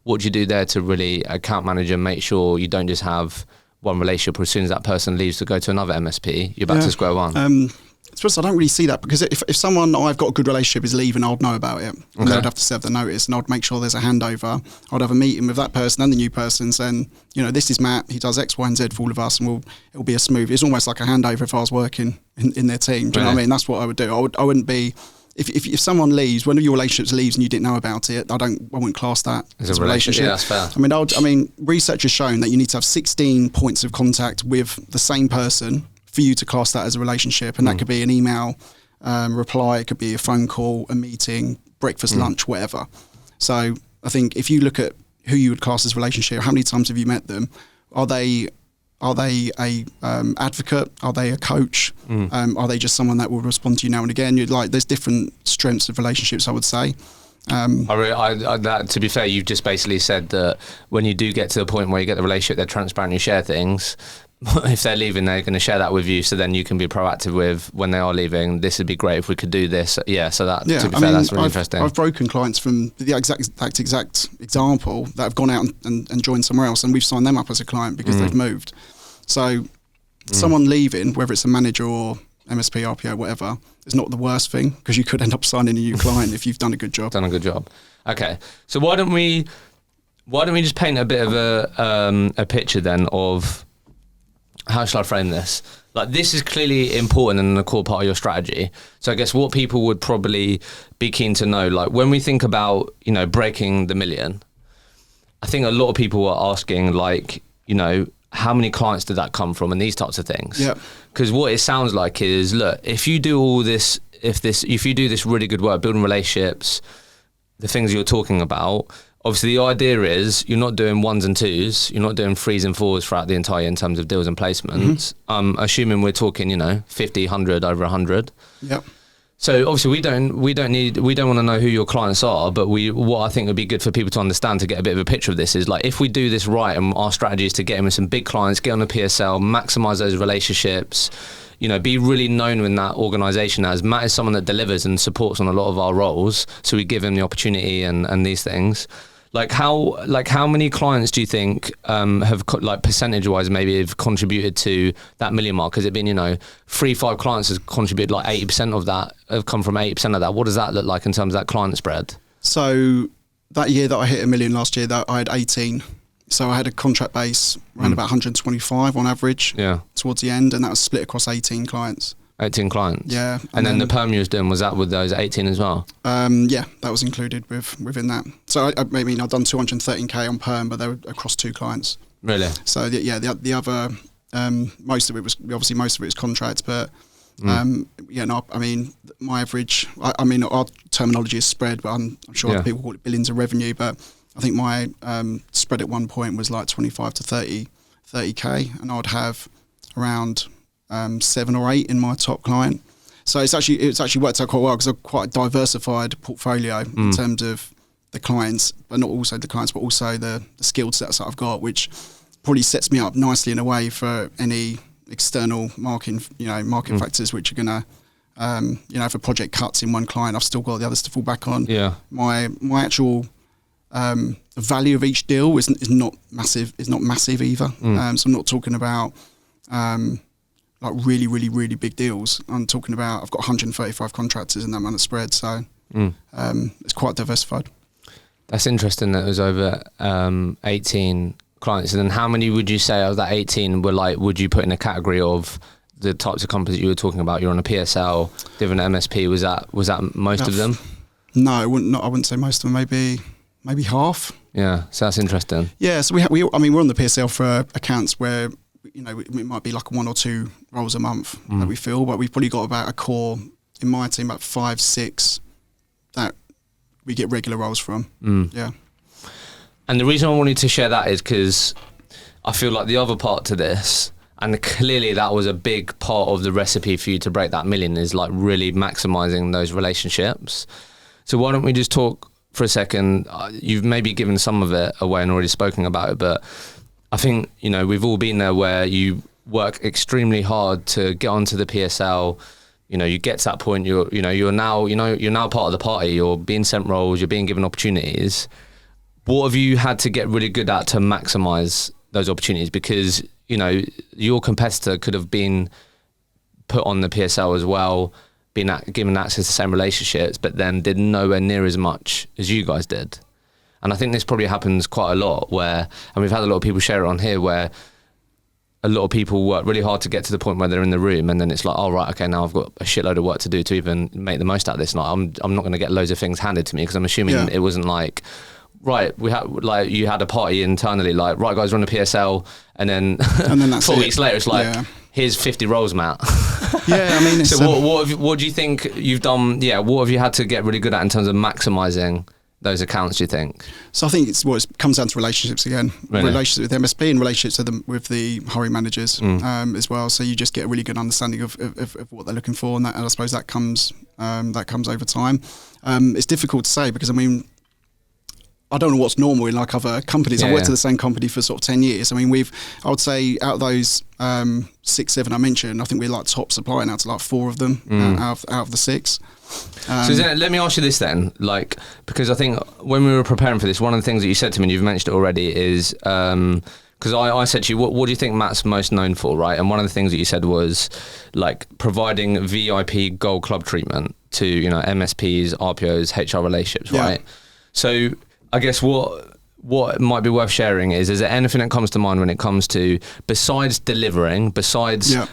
B: what do you do there to really account manage and make sure you don't just have one relationship, or as soon as that person leaves to go to another MSP, you're back to square one?
A: suppose I don't really see that, because if someone I've got a good relationship is leaving, I'd know about it, and they'd have to serve the notice, and I'd make sure there's a handover. I'd have a meeting with that person and the new person saying, this is Matt, he does X, Y, and Z for all of us, and it'll be a smooth. It's almost like a handover if I was working in their team. Do you know what I mean? That's what I would do. I wouldn't be. If someone leaves, one of your relationships leaves and you didn't know about it, I wouldn't class that as a relationship.
B: Yeah, that's fair.
A: I mean, research has shown that you need to have 16 points of contact with the same person for you to class that as a relationship, and that could be an email reply, it could be a phone call, a meeting, breakfast, lunch, whatever. So I think if you look at who you would class as a relationship, how many times have you met them? Are they a advocate? Are they a coach? Are they just someone that will respond to you now and again? There's different strengths of relationships, I would say.
B: To be fair, you've just basically said that when you do get to the point where you get the relationship, they're transparent, you share things. If they're leaving, they're going to share that with you, so then you can be proactive with when they are leaving. This would be great if we could do this. Yeah, so that, to be fair, that's really interesting.
A: I've broken clients from the exact example that have gone out and joined somewhere else, and we've signed them up as a client because they've moved. So someone leaving, whether it's a manager or MSP, RPO, whatever, is not the worst thing, because you could end up signing a new client if you've done a good job. Okay, so why don't we just paint a bit of a picture then of, how shall I frame this? Like, this is clearly important and a core part of your strategy. So I guess what people would probably be keen to know, like when we think about, breaking the million, I think a lot of people are asking, like, how many clients did that come from, and these types of things. Yeah. Because what it sounds like is, look, if you do all this, if you do this really good work, building relationships, the things you're talking about, obviously the idea is you're not doing ones and twos, you're not doing threes and fours throughout the entire year in terms of deals and placements. Assuming we're talking, 50, 100, over 100. Yep. So obviously we don't want to know who your clients are, but what I think would be good for people to understand, to get a bit of a picture of this, is like, if we do this right, and our strategy is to get in with some big clients, get on the PSL, maximize those relationships, be really known in that organization as Matt is someone that delivers and supports on a lot of our roles. So we give him the opportunity and these things. Like how many clients do you think have, like, percentage-wise, maybe have contributed to that million mark? Has it been, 3-5 clients has contributed like 80% of that, have come from 80% of that? What does that look like in terms of that client spread? So that year that I hit $1 million last year, that I had 18. So I had a contract base around about 125 on average towards the end, and that was split across 18 clients. 18 clients? Yeah. And then the perm you was doing, was that with those 18 as well? Yeah, that was included within that. So I've done 213k on perm, but they were across 2 clients. Really? So the other, most of it was contracts, but my average, our terminology is spread, but I'm sure other people call it billions of revenue, but I think my spread at one point was like 25 to 30k, and I'd have around 7 or 8 in my top client. So it's actually worked out quite well, because I've quite a diversified portfolio in terms of the clients, but not also the clients, but also the skill sets that I've got, which probably sets me up nicely in a way for any external market factors, which are gonna, if a project cuts in one client, I've still got the others to fall back on. Yeah. My actual value of each deal is not massive. Is not massive either. So I'm not talking about like really, really, really big deals. I'm talking about, I've got 135 contractors in that amount of spread, so it's quite diversified. That's interesting that it was over 18 clients. And then how many would you say of that 18 were like, would you put in a category of the types of companies you were talking about? You're on a PSL, different MSP. Was that most of them? No, I wouldn't say most of them. Maybe half. Yeah, so that's interesting. Yeah, so we're on the PSL for accounts where, it might be like 1 or 2 roles a month that we fill, but we've probably got about a core in my team, about 5, 6 that we get regular roles from. Yeah. And the reason I wanted to share that is because I feel like the other part to this, and clearly that was a big part of the recipe for you to break that million, is like really maximizing those relationships. So why don't we just talk for a second? You've maybe given some of it away and already spoken about it, but I think, we've all been there where you work extremely hard to get onto the PSL. You get to that point, you're now part of the party, you're being sent roles, you're being given opportunities. What have you had to get really good at to maximize those opportunities? Because, your competitor could have been
B: put on the PSL as well, being given access to the same relationships, but then did nowhere near as much as you guys did. And I think this probably happens quite a lot and we've had a lot of people share it on here, where a lot of people work really hard to get to the point where they're in the room, and then it's like, oh right, okay, now I've got a shitload of work to do to even make the most out of this. Like, I'm not going to get loads of things handed to me, because I'm assuming it wasn't like, right, you had a party internally, like, right guys, run a PSL, and then that's 4 weeks later it's like, here's 50 roles, Matt.
A: Yeah, I mean,
B: so what do you think you've done? Yeah, what have you had to get really good at in terms of maximising those accounts, do you think?
A: So I think it comes down to relationships again. Really? Relationships with MSP and relationships with the hiring managers as well. So you just get a really good understanding of what they're looking for, and I suppose that comes over time. It's difficult to say, because I mean, I don't know what's normal in like other companies. I've worked at the same company for sort of 10 years. I mean, I would say out of those 6, 7 I mentioned, I think we're like top supplier now to like 4 of them out of the 6.
B: So let me ask you this then, like, because I think when we were preparing for this, one of the things that you said to me, and you've mentioned it already, is because I said to you, what do you think Matt's most known for, right? And one of the things that you said was like providing VIP gold club treatment to, you know, MSPs, RPOs, HR relationships, right? So I guess what might be worth sharing is there anything that comes to mind when it comes to, besides delivering,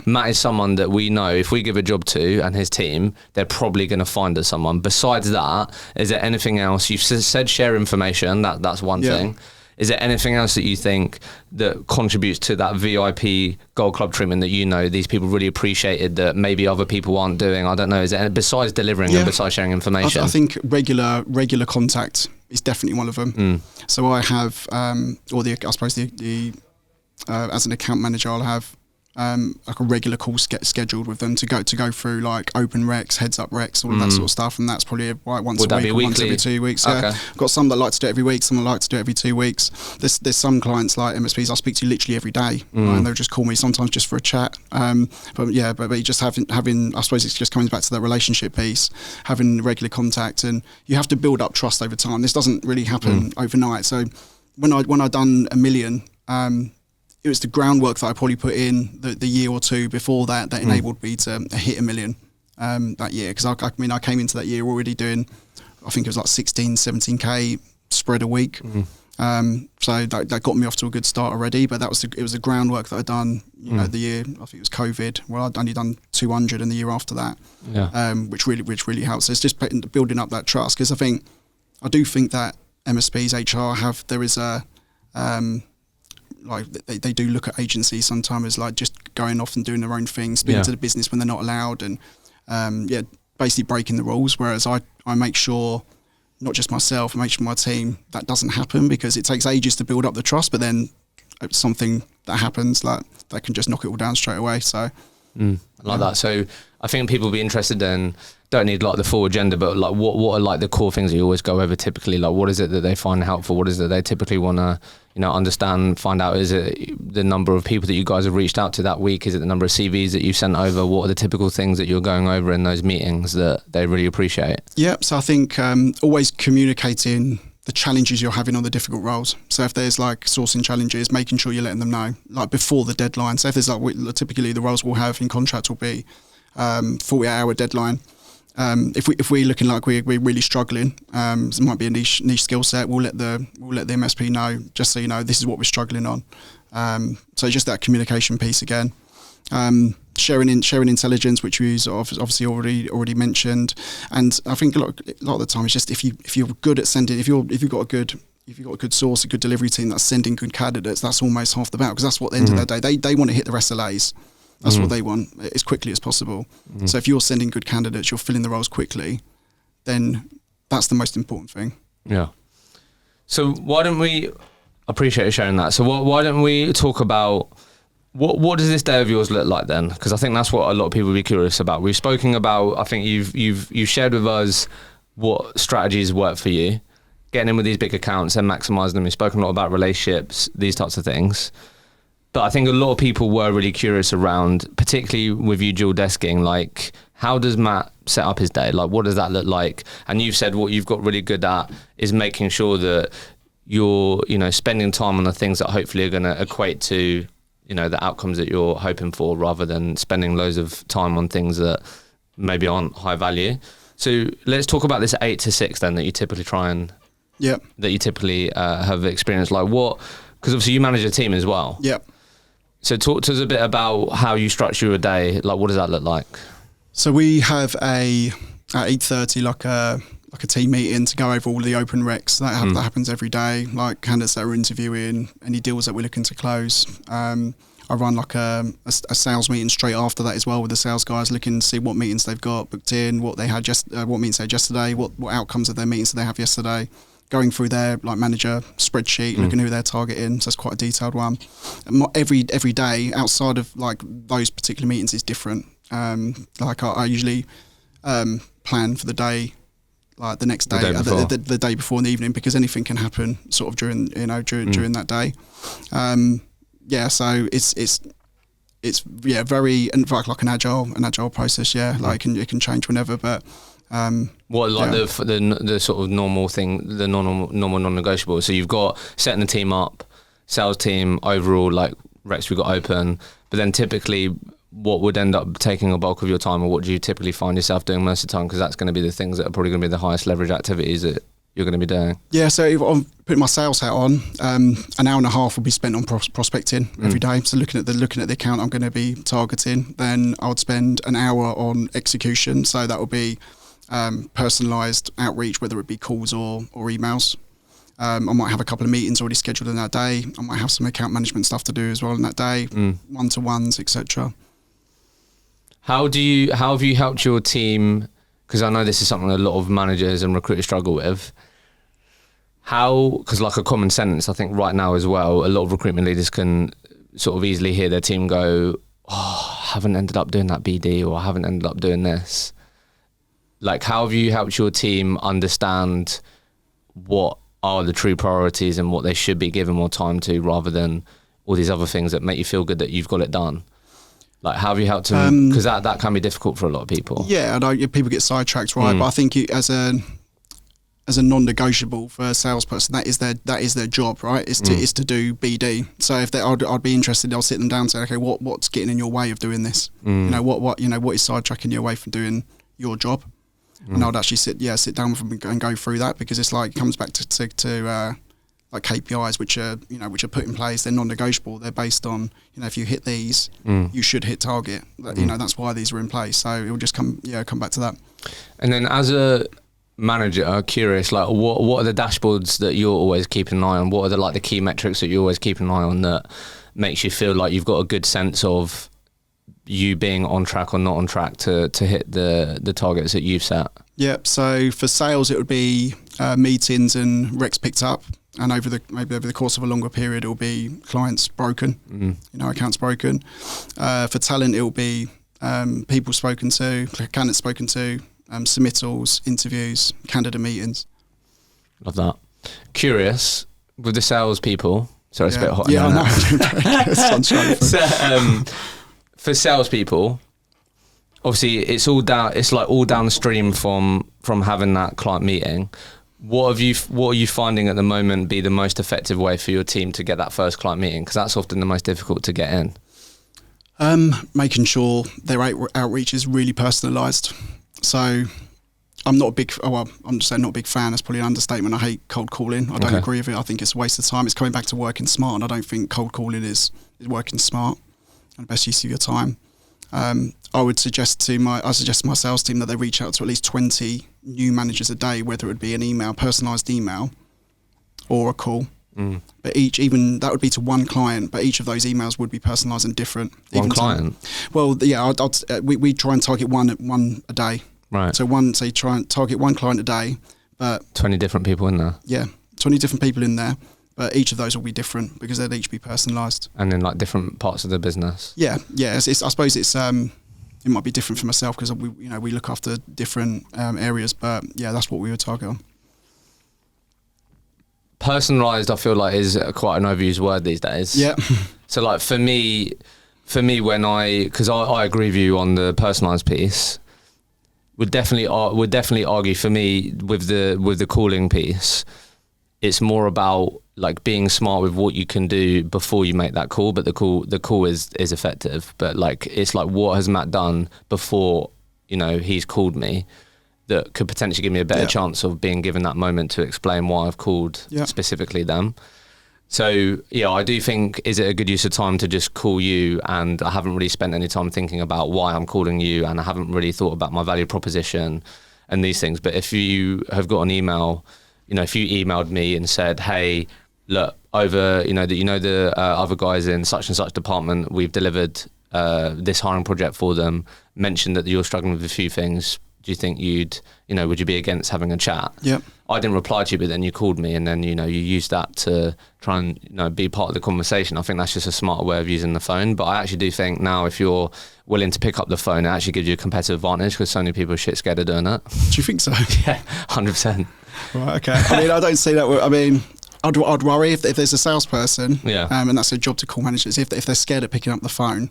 B: Matt is someone that we know if we give a job to and his team, they're probably going to find us someone. Besides that, is there anything else? You've said share information, that's one thing. Is there anything else that you think that contributes to that VIP Gold Club treatment that, you know, these people really appreciated that maybe other people aren't doing? I don't know. Is there, besides delivering and besides sharing information?
A: I think regular contact is definitely one of them. So I have, I suppose as an account manager, I'll have like a regular call scheduled with them to go through like open recs, heads up recs, all of that sort of stuff, and that's probably once a week or once every 2 weeks. Okay. I've got some that like to do it every week, some that like to do it every 2 weeks. There's some clients like MSPs I speak to literally every day, right, and they'll just call me sometimes just for a chat. But you just having I suppose it's just coming back to that relationship piece, having regular contact, and you have to build up trust over time. This doesn't really happen overnight. So when I done $1 million, it was the groundwork that I probably put in the year or two before that enabled me to hit $1 million that year. Because I came into that year already doing, I think it was like 16, 17K spread a week. So that got me off to a good start already. But it was the groundwork that I'd done, the year, I think it was COVID. Well, I'd only done 200 in the year after that, which really helps. So it's just building up that trust. Because I do think that MSPs, HR there is a, like they do look at agencies sometimes as like just going off and doing their own thing, speaking to the business when they're not allowed, and basically breaking the rules. Whereas I make sure, not just myself, I make sure my team, that doesn't happen, because it takes ages to build up the trust, but then something that happens, like they can just knock it all down straight away. So
B: I like that. So I think people will be interested in, don't need like the full agenda, but like what are like the core things that you always go over typically? Like what is it that they find helpful? What is it they typically want to, understand, find out? Is it the number of people that you guys have reached out to that week? Is it the number of CVs that you've sent over? What are the typical things that you're going over in those meetings that they really appreciate? Yeah,
A: so I think always communicating the challenges you're having on the difficult roles. So if there's like sourcing challenges, making sure you're letting them know, like before the deadline. So if there's like, typically the roles we'll have in contract will be 48-hour deadline. If we're looking like we're really struggling, it might be a niche skill set, we'll let the MSP know, just so you know, this is what we're struggling on. So just that communication piece again. Sharing intelligence, which we obviously already mentioned, and I think a lot of the time it's just if you're good at sending, if you've got a good source, a good delivery team that's sending good candidates, that's almost half the battle, because that's what at the end of the day they want to hit their SLAs. That's what they want, as quickly as possible. So if you're sending good candidates, you're filling the roles quickly, then that's the most important thing.
B: Yeah. So why don't we, appreciate you sharing that. So why don't we talk about what does this day of yours look like then? Because I think that's what a lot of people will be curious about. We've spoken about, I think you've shared with us what strategies work for you, getting in with these big accounts and maximising them. We've spoken a lot about relationships, these types of things. But I think a lot of people were really curious around, particularly with you dual desking, like how does Matt set up his day? Like what does that look like? And you've said what you've got really good at is making sure that you're, spending time on the things that hopefully are going to equate to the outcomes that you're hoping for, rather than spending loads of time on things that maybe aren't high value. So let's talk about this 8 to 6 then that you typically have experienced. Like what? Because obviously you manage a team as well.
A: Yep.
B: So talk to us a bit about how you structure your day. Like, what does that look like?
A: So we have at 8:30 like a team meeting to go over all the open recs. That happens every day. Like candidates that are interviewing, any deals that we're looking to close. I run like a sales meeting straight after that as well with the sales guys, looking to see what meetings they've got booked in, what meetings they had yesterday, what outcomes of their meetings did they have yesterday. Going through their like manager spreadsheet, looking who they're targeting. So it's quite a detailed one. And every day outside of like those particular meetings is different. Like I usually plan for the day, like the next day, the day before in the evening, because anything can happen sort of during that day. So it's very, in fact, like an agile process. Yeah, like it can change whenever, but. The sort of normal thing, the normal non-negotiable. So you've got setting the team up, sales team overall, like recs we've got open, but then typically what would end up taking a bulk of your time, or what do you typically find yourself doing most of the time? Because that's going to be the things that are probably going to be the highest leverage activities that you're going to be doing. Yeah, so if I'm putting my sales hat on, an hour and a half will be spent on prospecting every day. So looking at the account I'm going to be targeting, then I would spend an hour on execution. So that will be personalised outreach, whether it be calls or emails. I might have a couple of meetings already scheduled in that day. I might have some account management stuff to do as well in that day, one-to-ones, etc.
B: How have you helped your team? Because I know this is something a lot of managers and recruiters struggle with. Because like a common sentence, I think right now as well, a lot of recruitment leaders can sort of easily hear their team go, "Oh, I haven't ended up doing that BD, or I haven't ended up doing this." Like, how have you helped your team understand what are the true priorities and what they should be given more time to, rather than all these other things that make you feel good that you've got it done? Like, how have you helped them? Because that can be difficult for a lot of people. Yeah, I know people get sidetracked, right? But I think as a non-negotiable for a salesperson, that is their job, right? Is to do BD. So if I'd be interested, I'll sit them down and say, okay, what's getting in your way of doing this? What is sidetracking you away from doing your job? And I'd actually sit down with them and go through that, because it's like, it comes back to like KPIs, which are put in place. They're non-negotiable. They're based on, if you hit these, you should hit target. That's why these are in place. So it will just come back to that. And then as a manager, curious, like what are the dashboards that you're always keeping an eye on? What are the key metrics that you're always keeping an eye on that makes you feel like you've got a good sense of you being on track or not on track to hit the targets that you've set?
A: Yep. So for sales, it would be meetings and recs picked up, and maybe over the course of a longer period, it will be clients broken, accounts broken. For talent, it will be people spoken to, candidates spoken to, submittals, interviews, candidate meetings.
B: Love that. Curious with the sales people. Sorry, it's a bit hot.
A: Yeah, I know. Sunshine.
B: So, for salespeople, obviously it's all downstream from having that client meeting. What are you finding at the moment be the most effective way for your team to get that first client meeting? Because that's often the most difficult to get in.
A: Making sure their outreach is really personalised. So I'm not a big fan. That's probably an understatement. I hate cold calling. I don't agree with it. I think it's a waste of time. It's coming back to working smart, and I don't think cold calling is working smart and the best use of your time. I suggest to my sales team that they reach out to at least 20 new managers a day, whether it would be an email, personalised email, or a call. But that would be to one client, but each of those emails would be personalised and different.
B: One client?
A: Well, yeah, we try and target one a day.
B: Right.
A: So try and target one client a day, but 20
B: different people in there.
A: Yeah, 20 different people in there, but each of those will be different because they'd each be personalised.
B: And in like different parts of the business.
A: Yeah. I suppose it might be different for myself because we look after different areas, but yeah, that's what we would target on.
B: Personalised, I feel like, is quite an overused word these days.
A: Yeah.
B: So like for me, because I agree with you on the personalised piece. Would definitely argue for me with the calling piece. It's more about like being smart with what you can do before you make that call, but the call is effective. But like, it's like, what has Matt done before, you know, he's called me that could potentially give me a better chance of being given that moment to explain why I've called specifically them. So yeah, I do think, is it a good use of time to just call you, and I haven't really spent any time thinking about why I'm calling you, and I haven't really thought about my value proposition and these things. But if you have got an email, you know, if you emailed me and said, hey, look, over, you know, the other guys in such and such department, we've delivered this hiring project for them, mentioned that you're struggling with a few things, do you think would you be against having a chat?
A: Yep.
B: I didn't reply to you, but then you called me, and then, you know, you used that to try and, you know, be part of the conversation. I think that's just a smarter way of using the phone. But I actually do think now, if you're willing to pick up the phone, it actually gives you a competitive advantage, because so many people are shit scared of doing it.
A: Do you think so?
B: Yeah, 100%.
A: Right, okay. I mean, I don't see that. I mean, I'd worry if there's a salesperson, and that's their job to call managers, if they're scared of picking up the phone.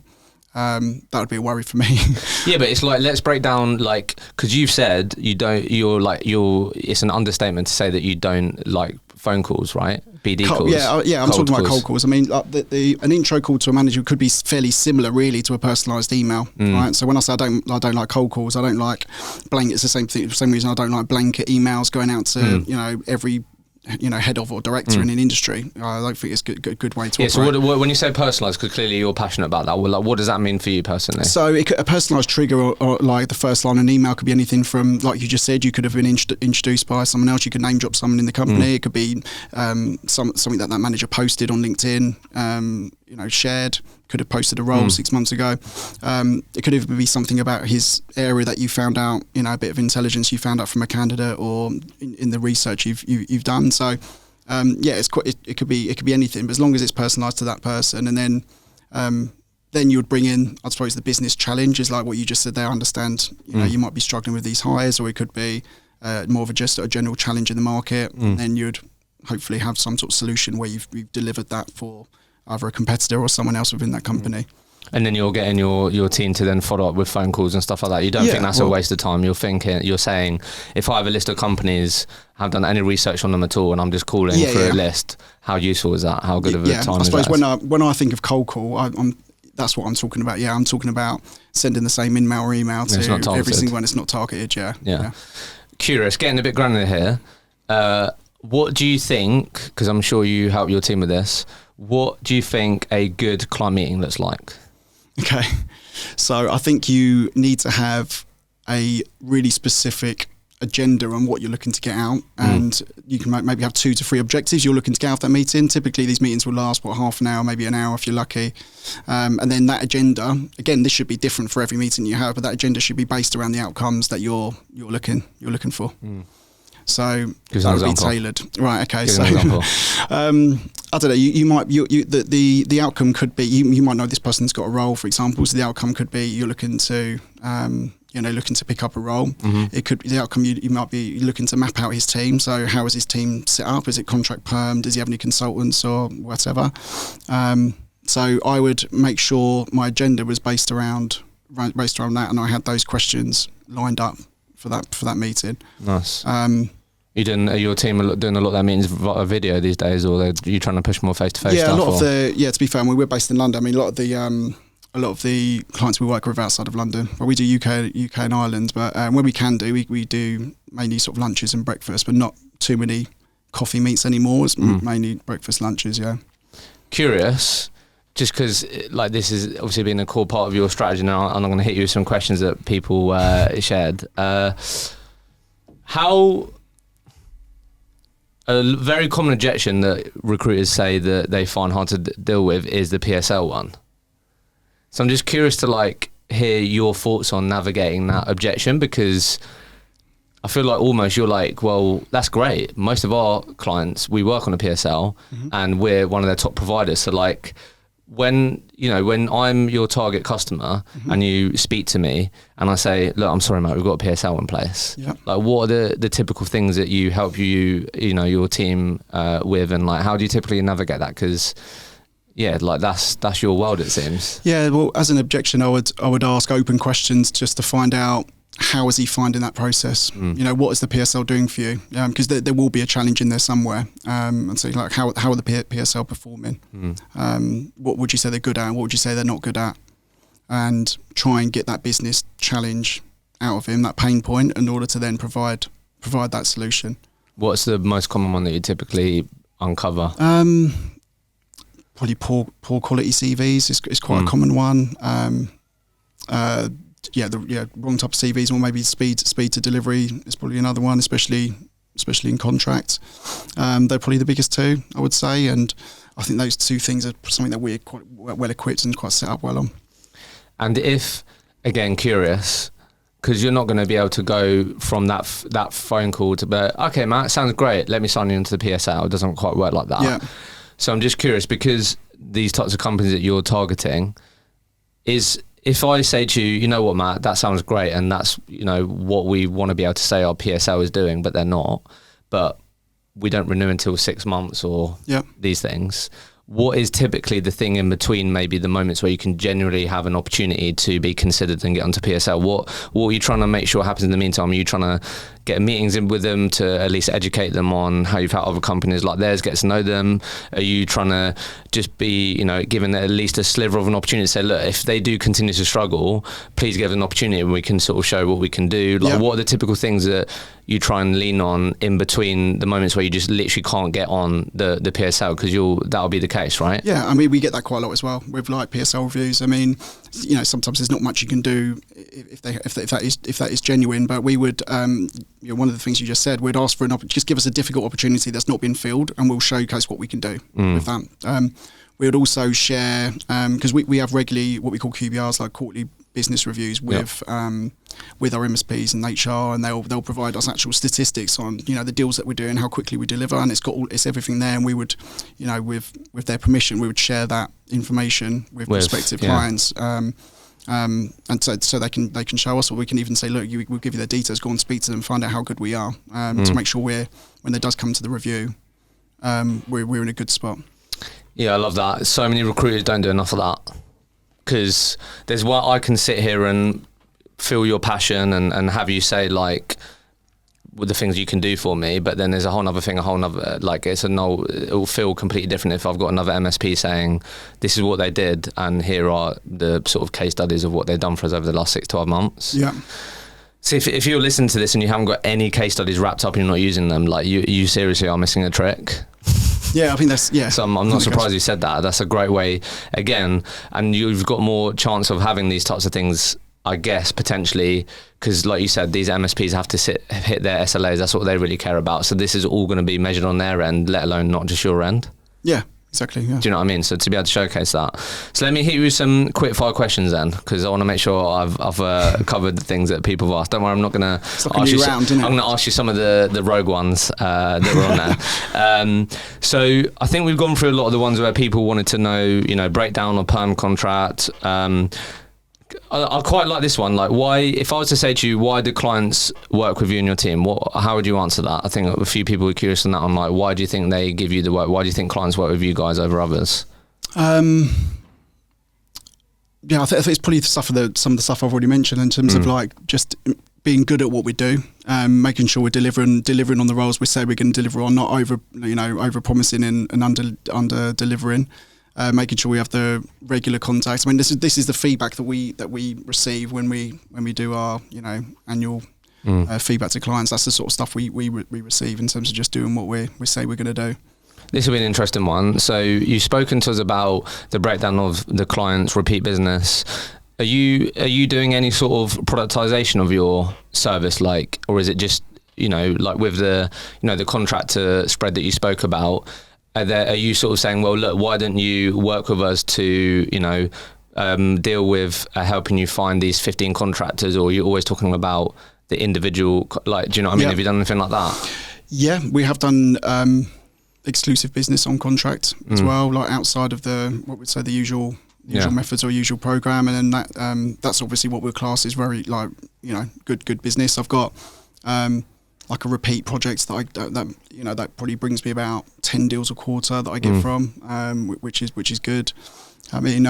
A: That would be a worry for me.
B: Yeah, but it's like, let's break down, like, because you've said it's an understatement to say that you don't like phone calls, right? BD calls.
A: I'm talking about cold calls. I mean, like an intro call to a manager could be fairly similar, really, to a personalised email, right? So when I say I don't like cold calls, I don't like blanket. It's the same thing. For the same reason, I don't like blanket emails going out to you know, every, you know, head of or director in an industry. I don't think it's a good way to operate.
B: So when you say personalised, because clearly you're passionate about that, well, like, what does that mean for you personally?
A: So a personalised trigger, or like the first line of an email, could be anything from, like you just said, you could have been introduced by someone else. You could name drop someone in the company. It could be something that manager posted on LinkedIn, you know, shared. Could have posted a role 6 months ago. It could even be something about his area that you found out, you know, a bit of intelligence you found out from a candidate, or in the research you've done. So it could be anything, but as long as it's personalised to that person. And then you would bring in, I suppose, the business challenge is like what you just said there. I understand, you know, you might be struggling with these hires, or it could be more of a general challenge in the market. And then you'd hopefully have some sort of solution where you've delivered that for either a competitor or someone else within that company.
B: And then you're getting your team to then follow up with phone calls and stuff like that. You don't think that's a waste of time? You're saying, if I have a list of companies, haven't done any research on them at all, and I'm just calling through a list, how useful is that? How good of a time is that?
A: I suppose when I think of cold call, that's what I'm talking about. Yeah, I'm talking about sending the same email to every single one. It's not targeted. Yeah.
B: Curious, getting a bit granular here. What do you think, because I'm sure you help your team with this, what do you think a good client meeting looks like?
A: Okay, so I think you need to have a really specific agenda on what you're looking to get out, and you can maybe have 2 to 3 objectives you're looking to get out of that meeting. Typically these meetings will last half an hour, maybe an hour if you're lucky, and then that agenda, again, this should be different for every meeting you have, but that agenda should be based around the outcomes that you're looking for. So that would be tailored, right? Okay, so I don't know. You might the outcome could be you might know this person's got a role, for example. So the outcome could be you're looking to looking to pick up a role. It could be the outcome you might be looking to map out his team. So how is his team set up? Is it contract perm? Does he have any consultants or whatever? So I would make sure my agenda was based around that, and I had those questions lined up for that meeting.
B: Nice. Your team are doing a lot of their meetings via video these days, or are you trying to push more face-to-face stuff?
A: To be fair, we're based in London. I mean, a lot of the clients we work with outside of London, but we do UK and Ireland. But when we can do, we do mainly sort of lunches and breakfast, but not too many coffee meets anymore. It's mainly breakfast, lunches. Yeah. Curious.
B: Just because, like, this has obviously been a core part of your strategy now, and I'm going to hit you with some questions that people shared. A very common objection that recruiters say that they find hard to deal with is the PSL one. So I'm just curious to, hear your thoughts on navigating that objection, because I feel like almost you're like, well, that's great. Most of our clients, we work on a PSL, and we're one of their top providers. So, when I'm your target customer and you speak to me and I say, look, I'm sorry, mate, we've got a PSL in place.
A: Yep.
B: What are the typical things that you help your team with, and how do you typically navigate that? Because that's your world, it seems.
A: Yeah, well, as an objection, I would ask open questions just to find out how is he finding that process? What is the PSL doing for you? Because there will be a challenge in there somewhere. And so like, how are the PSL performing? What would you say they're good at? And what would you say they're not good at? And try and get that business challenge out of him, that pain point, in order to then provide that solution. What's
B: the most common one that you typically uncover?
A: Probably poor quality CVs is quite a common one. Wrong type of CVs, or maybe speed to delivery is probably another one, especially in contracts. They're probably the biggest two, I would say, and I think those two things are something that we're quite well equipped and quite set up well on.
B: And if, again, curious, because you're not going to be able to go from that phone call to, but okay, Matt, sounds great, let me sign you into the PSL. It doesn't quite work like that.
A: Yeah.
B: So I'm just curious, because these types of companies that you're targeting, is if I say to you, you know what, Matt, that sounds great, and that's what we want to be able to say our PSL is doing, but they're not, but we don't renew until 6 months or these things. What is typically the thing in between maybe the moments where you can genuinely have an opportunity to be considered and get onto PSL? What are you trying to make sure happens in the meantime? Are you trying to get meetings in with them to at least educate them on how you've had other companies like theirs, get to know them? Are you trying to just be, given them at least a sliver of an opportunity to say, look, if they do continue to struggle, please give them an opportunity and we can sort of show what we can do? Like, what are the typical things that you try and lean on in between the moments where you just literally can't get on the PSL? Because that'll be the case, right?
A: Yeah, I mean, we get that quite a lot as well with like PSL reviews. I mean, sometimes there's not much you can do if that is genuine. But we would, one of the things you just said, we'd ask for just give us a difficult opportunity that's not been filled, and we'll showcase what we can do with that. We would also share, because we have regularly what we call QBRs, like quarterly business reviews with our MSPs and HR, and they'll provide us actual statistics on the deals that we're doing, how quickly we deliver, and it's everything there. And we would, with their permission, we would share that information with prospective clients, and so they can show us, or we can even say, look, we'll give you their details, go and speak to them, find out how good we are, to make sure when there does come to the review, we're in a good spot.
B: Yeah, I love that. So many recruiters don't do enough of that, because there's what I can sit here and feel your passion and have you say like with the things you can do for me, but then there's a whole other thing, like it will feel completely different if I've got another MSP saying this is what they did and here are the sort of case studies of what they've done for us over the last 6-12 months.
A: Yeah.
B: So if you're listening to this and you haven't got any case studies wrapped up and you're not using them, like you seriously are missing a trick.
A: Yeah, I think that's, yeah.
B: So I'm not surprised you said that. That's a great way, again, and you've got more chance of having these types of things, I guess, potentially, because like you said, these MSPs have to hit their SLAs. That's what they really care about. So this is all going to be measured on their end, let alone not just your end.
A: Yeah. Exactly. Yeah.
B: Do you know what I mean? So to be able to showcase that. So let me hit you with some quick fire questions then, because I want to make sure I've covered the things that people have asked. Don't worry, I'm not going to ask you. I'm going to ask you some of the rogue ones that were on there. So I think we've gone through a lot of the ones where people wanted to know, breakdown or perm contract. I quite like this one. Like, why? If I was to say to you, why do clients work with you and your team? How would you answer that? I think a few people are curious on that. On like, why do you think they give you the work? Why do you think clients work with you guys over others?
A: I think it's probably some of the stuff I've already mentioned in terms of like just being good at what we do, making sure we're delivering on the roles we say we're going to deliver on, not over promising and under delivering. Making sure we have the regular contacts. I mean, this is the feedback that we receive when we do our annual feedback to clients. That's the sort of stuff we receive in terms of just doing what we say we're going to do.
B: This will be an interesting one. So you've spoken to us about the breakdown of the client's repeat business. Are you doing any sort of productization of your service, like, or is it just like with the the contractor spread that you spoke about? Are you sort of saying, well, look, why don't you work with us to, deal with helping you find these 15 contractors, or are you always talking about the individual, like, do you know what I mean? Have you done anything like that? Yeah,
A: we have done exclusive business on contract as well, like outside of what we'd say the usual methods or usual program, and then that's obviously what we'll class as very good business. I've got like a repeat project that probably brings me about 10 deals a quarter that I get from, which is good. I mean,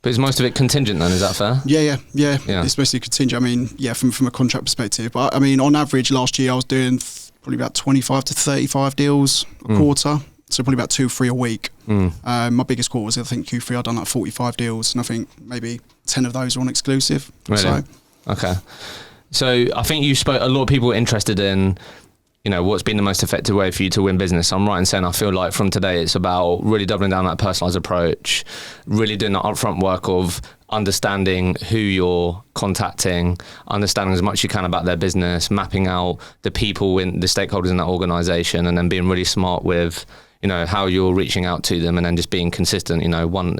B: But is most of it contingent then? Is that fair?
A: Yeah. It's mostly contingent. I mean, yeah, from a contract perspective. But I mean, on average, last year I was doing probably about 25 to 35 deals a quarter. So probably about 2-3 a week. My biggest quarter was, I think, Q3. I'd done like 45 deals, and I think maybe 10 of those were on exclusive.
B: Really?
A: So.
B: Okay. So I think you spoke. A lot of people were interested in, you know, what's been the most effective way for you to win business. I'm right in saying I feel like from today it's about really doubling down on that personalised approach, really doing that upfront work of understanding who you're contacting, understanding as much as you can about their business, mapping out the people in the stakeholders in that organisation, and then being really smart with, you know, how you're reaching out to them, and then just being consistent. You know, one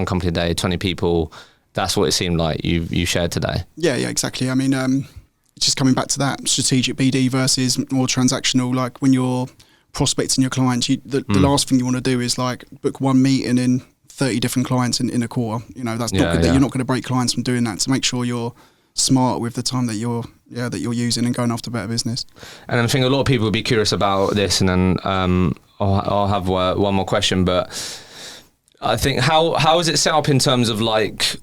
B: company a day, 20 people. That's what it seemed like you shared today. Yeah,
A: exactly. I mean, just coming back to that strategic BD versus more transactional. Like when you're prospecting your clients, the last thing you want to do is like book one meeting in 30 different clients in a quarter. You know, that's not good. You're not going to break clients from doing that. So make sure you're smart with the time that you're using and going after better business.
B: And I think a lot of people would be curious about this, and then I'll have one more question. But I think how is it set up in terms of like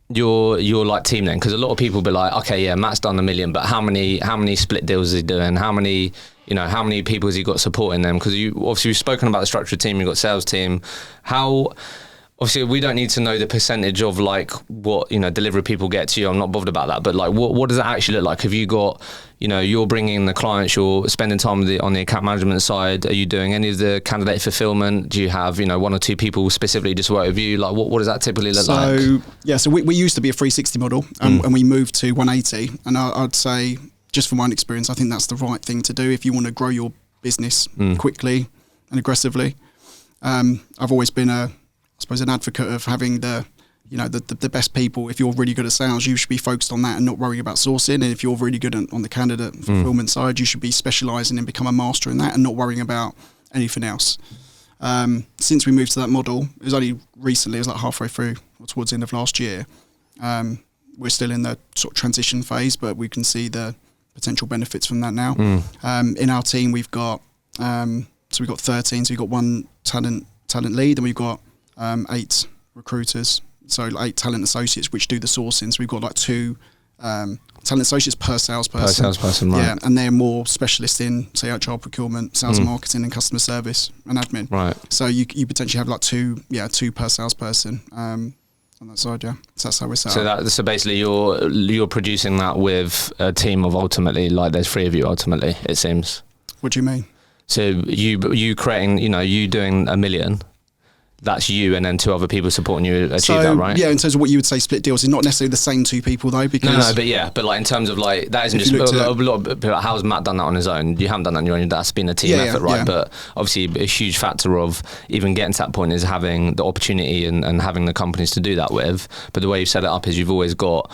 B: your like team then? Because a lot of people be like, okay, yeah, Matt's done 1 million, but how many split deals is he doing? How many people has he got supporting them? Because you've spoken about the structure of team, you've got sales team. Obviously, we don't need to know the percentage of like what, you know, delivery people get to you. I'm not bothered about that. But like, what does it actually look like? Have you got, you know, you're bringing in the clients, you're spending time on the account management side. Are you doing any of the candidate fulfillment? Do you have, you know, 1 or 2 people specifically just work with you? Like, what does that typically look like?
A: So we used to be a 360 model, and we moved to 180. And I'd say, just from my experience, I think that's the right thing to do if you want to grow your business quickly and aggressively. I've always been an advocate of having the best people. If you're really good at sales, you should be focused on that and not worrying about sourcing. And if you're really good on the candidate fulfillment side, you should be specialising and become a master in that and not worrying about anything else. Since we moved to that model, it was only recently, it was like halfway through or towards the end of last year. We're still in the sort of transition phase, but we can see the potential benefits from that now. In our team, we've got 13. So we've got 1 talent lead, and we've got 8 recruiters, so 8 talent associates which do the sourcing. So we've got like 2 talent associates per salesperson.
B: Right.
A: Yeah, and they're more specialists in, say, HR, procurement, sales and marketing, and customer service and admin.
B: Right.
A: So you potentially have like 2 per salesperson on that side. Yeah, so that's how we're set up.
B: So basically, you're producing that with a team of ultimately, like, there's 3 of you ultimately. It seems.
A: What do you mean?
B: So you creating, you know, you doing 1 million. That's you and then 2 other people supporting you achieve that, right?
A: Yeah, in terms of what you would say split deals, it's not necessarily the same 2 people though, because...
B: but like in terms of like, that isn't just a lot of people, how's Matt done that on his own? You haven't done that on your own, that's been a team effort, right? Yeah. But obviously a huge factor of even getting to that point is having the opportunity and having the companies to do that with. But the way you've set it up is you've always got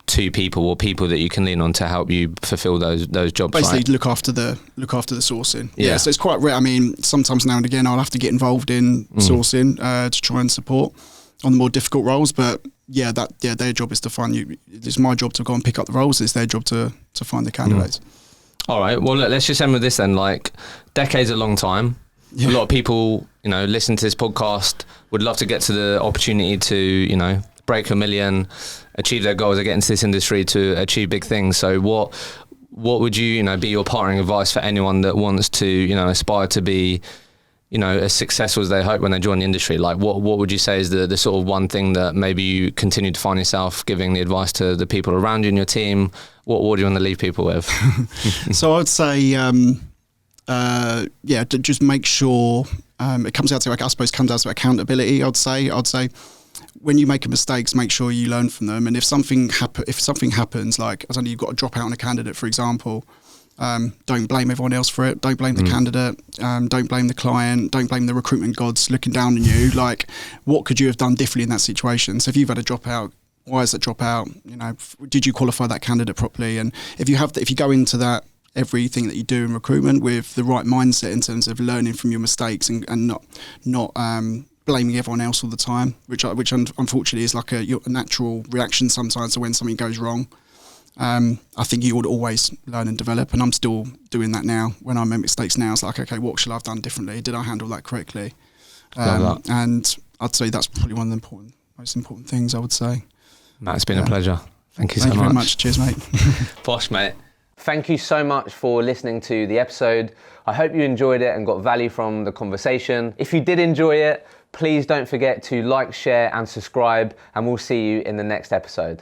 B: 2 people or people that you can lean on to help you fulfill those jobs.
A: Basically,
B: right?
A: look after the sourcing. Yeah, so it's quite rare. I mean, sometimes now and again I'll have to get involved in sourcing to try and support on the more difficult roles. But their job is to find you. It's my job to go and pick up the roles. It's their job to find the candidates.
B: All right. Well, look, let's just end with this then. Like, decades a long time. Yeah. A lot of people, you know, listen to this podcast would love to get to the opportunity to, you know, break 1 million, achieve their goals, or get into this industry to achieve big things. So what would you know, be your parting advice for anyone that wants to, you know, aspire to be, you know, as successful as they hope when they join the industry? Like, what would you say is the sort of one thing that maybe you continue to find yourself giving the advice to the people around you and your team? What do you want to leave people with?
A: So I'd say, just make sure it comes down to accountability. I'd say when you make mistakes, make sure you learn from them. And if something happens, like I don't know, you've got to drop out on a candidate, for example, don't blame everyone else for it. Don't blame the candidate. Don't blame the client. Don't blame the recruitment gods looking down on you. Like, what could you have done differently in that situation? So if you've had a dropout, why is that dropout? You know, did you qualify that candidate properly? And if you go into that, everything that you do in recruitment with the right mindset in terms of learning from your mistakes and not blaming everyone else all the time, which unfortunately is like a natural reaction sometimes to when something goes wrong. I think you would always learn and develop, and I'm still doing that now. When I make mistakes now, it's like, okay, what should I have done differently? Did I handle that correctly? And I'd say that's probably one of the most important things, I would say.
B: Matt, it's been a pleasure. Thank you so
A: much. Thank you very
B: much.
A: much. Cheers, mate.
B: Bosh, mate. Thank you so much for listening to the episode. I hope you enjoyed it and got value from the conversation. If you did enjoy it, please don't forget to like, share and subscribe, and we'll see you in the next episode.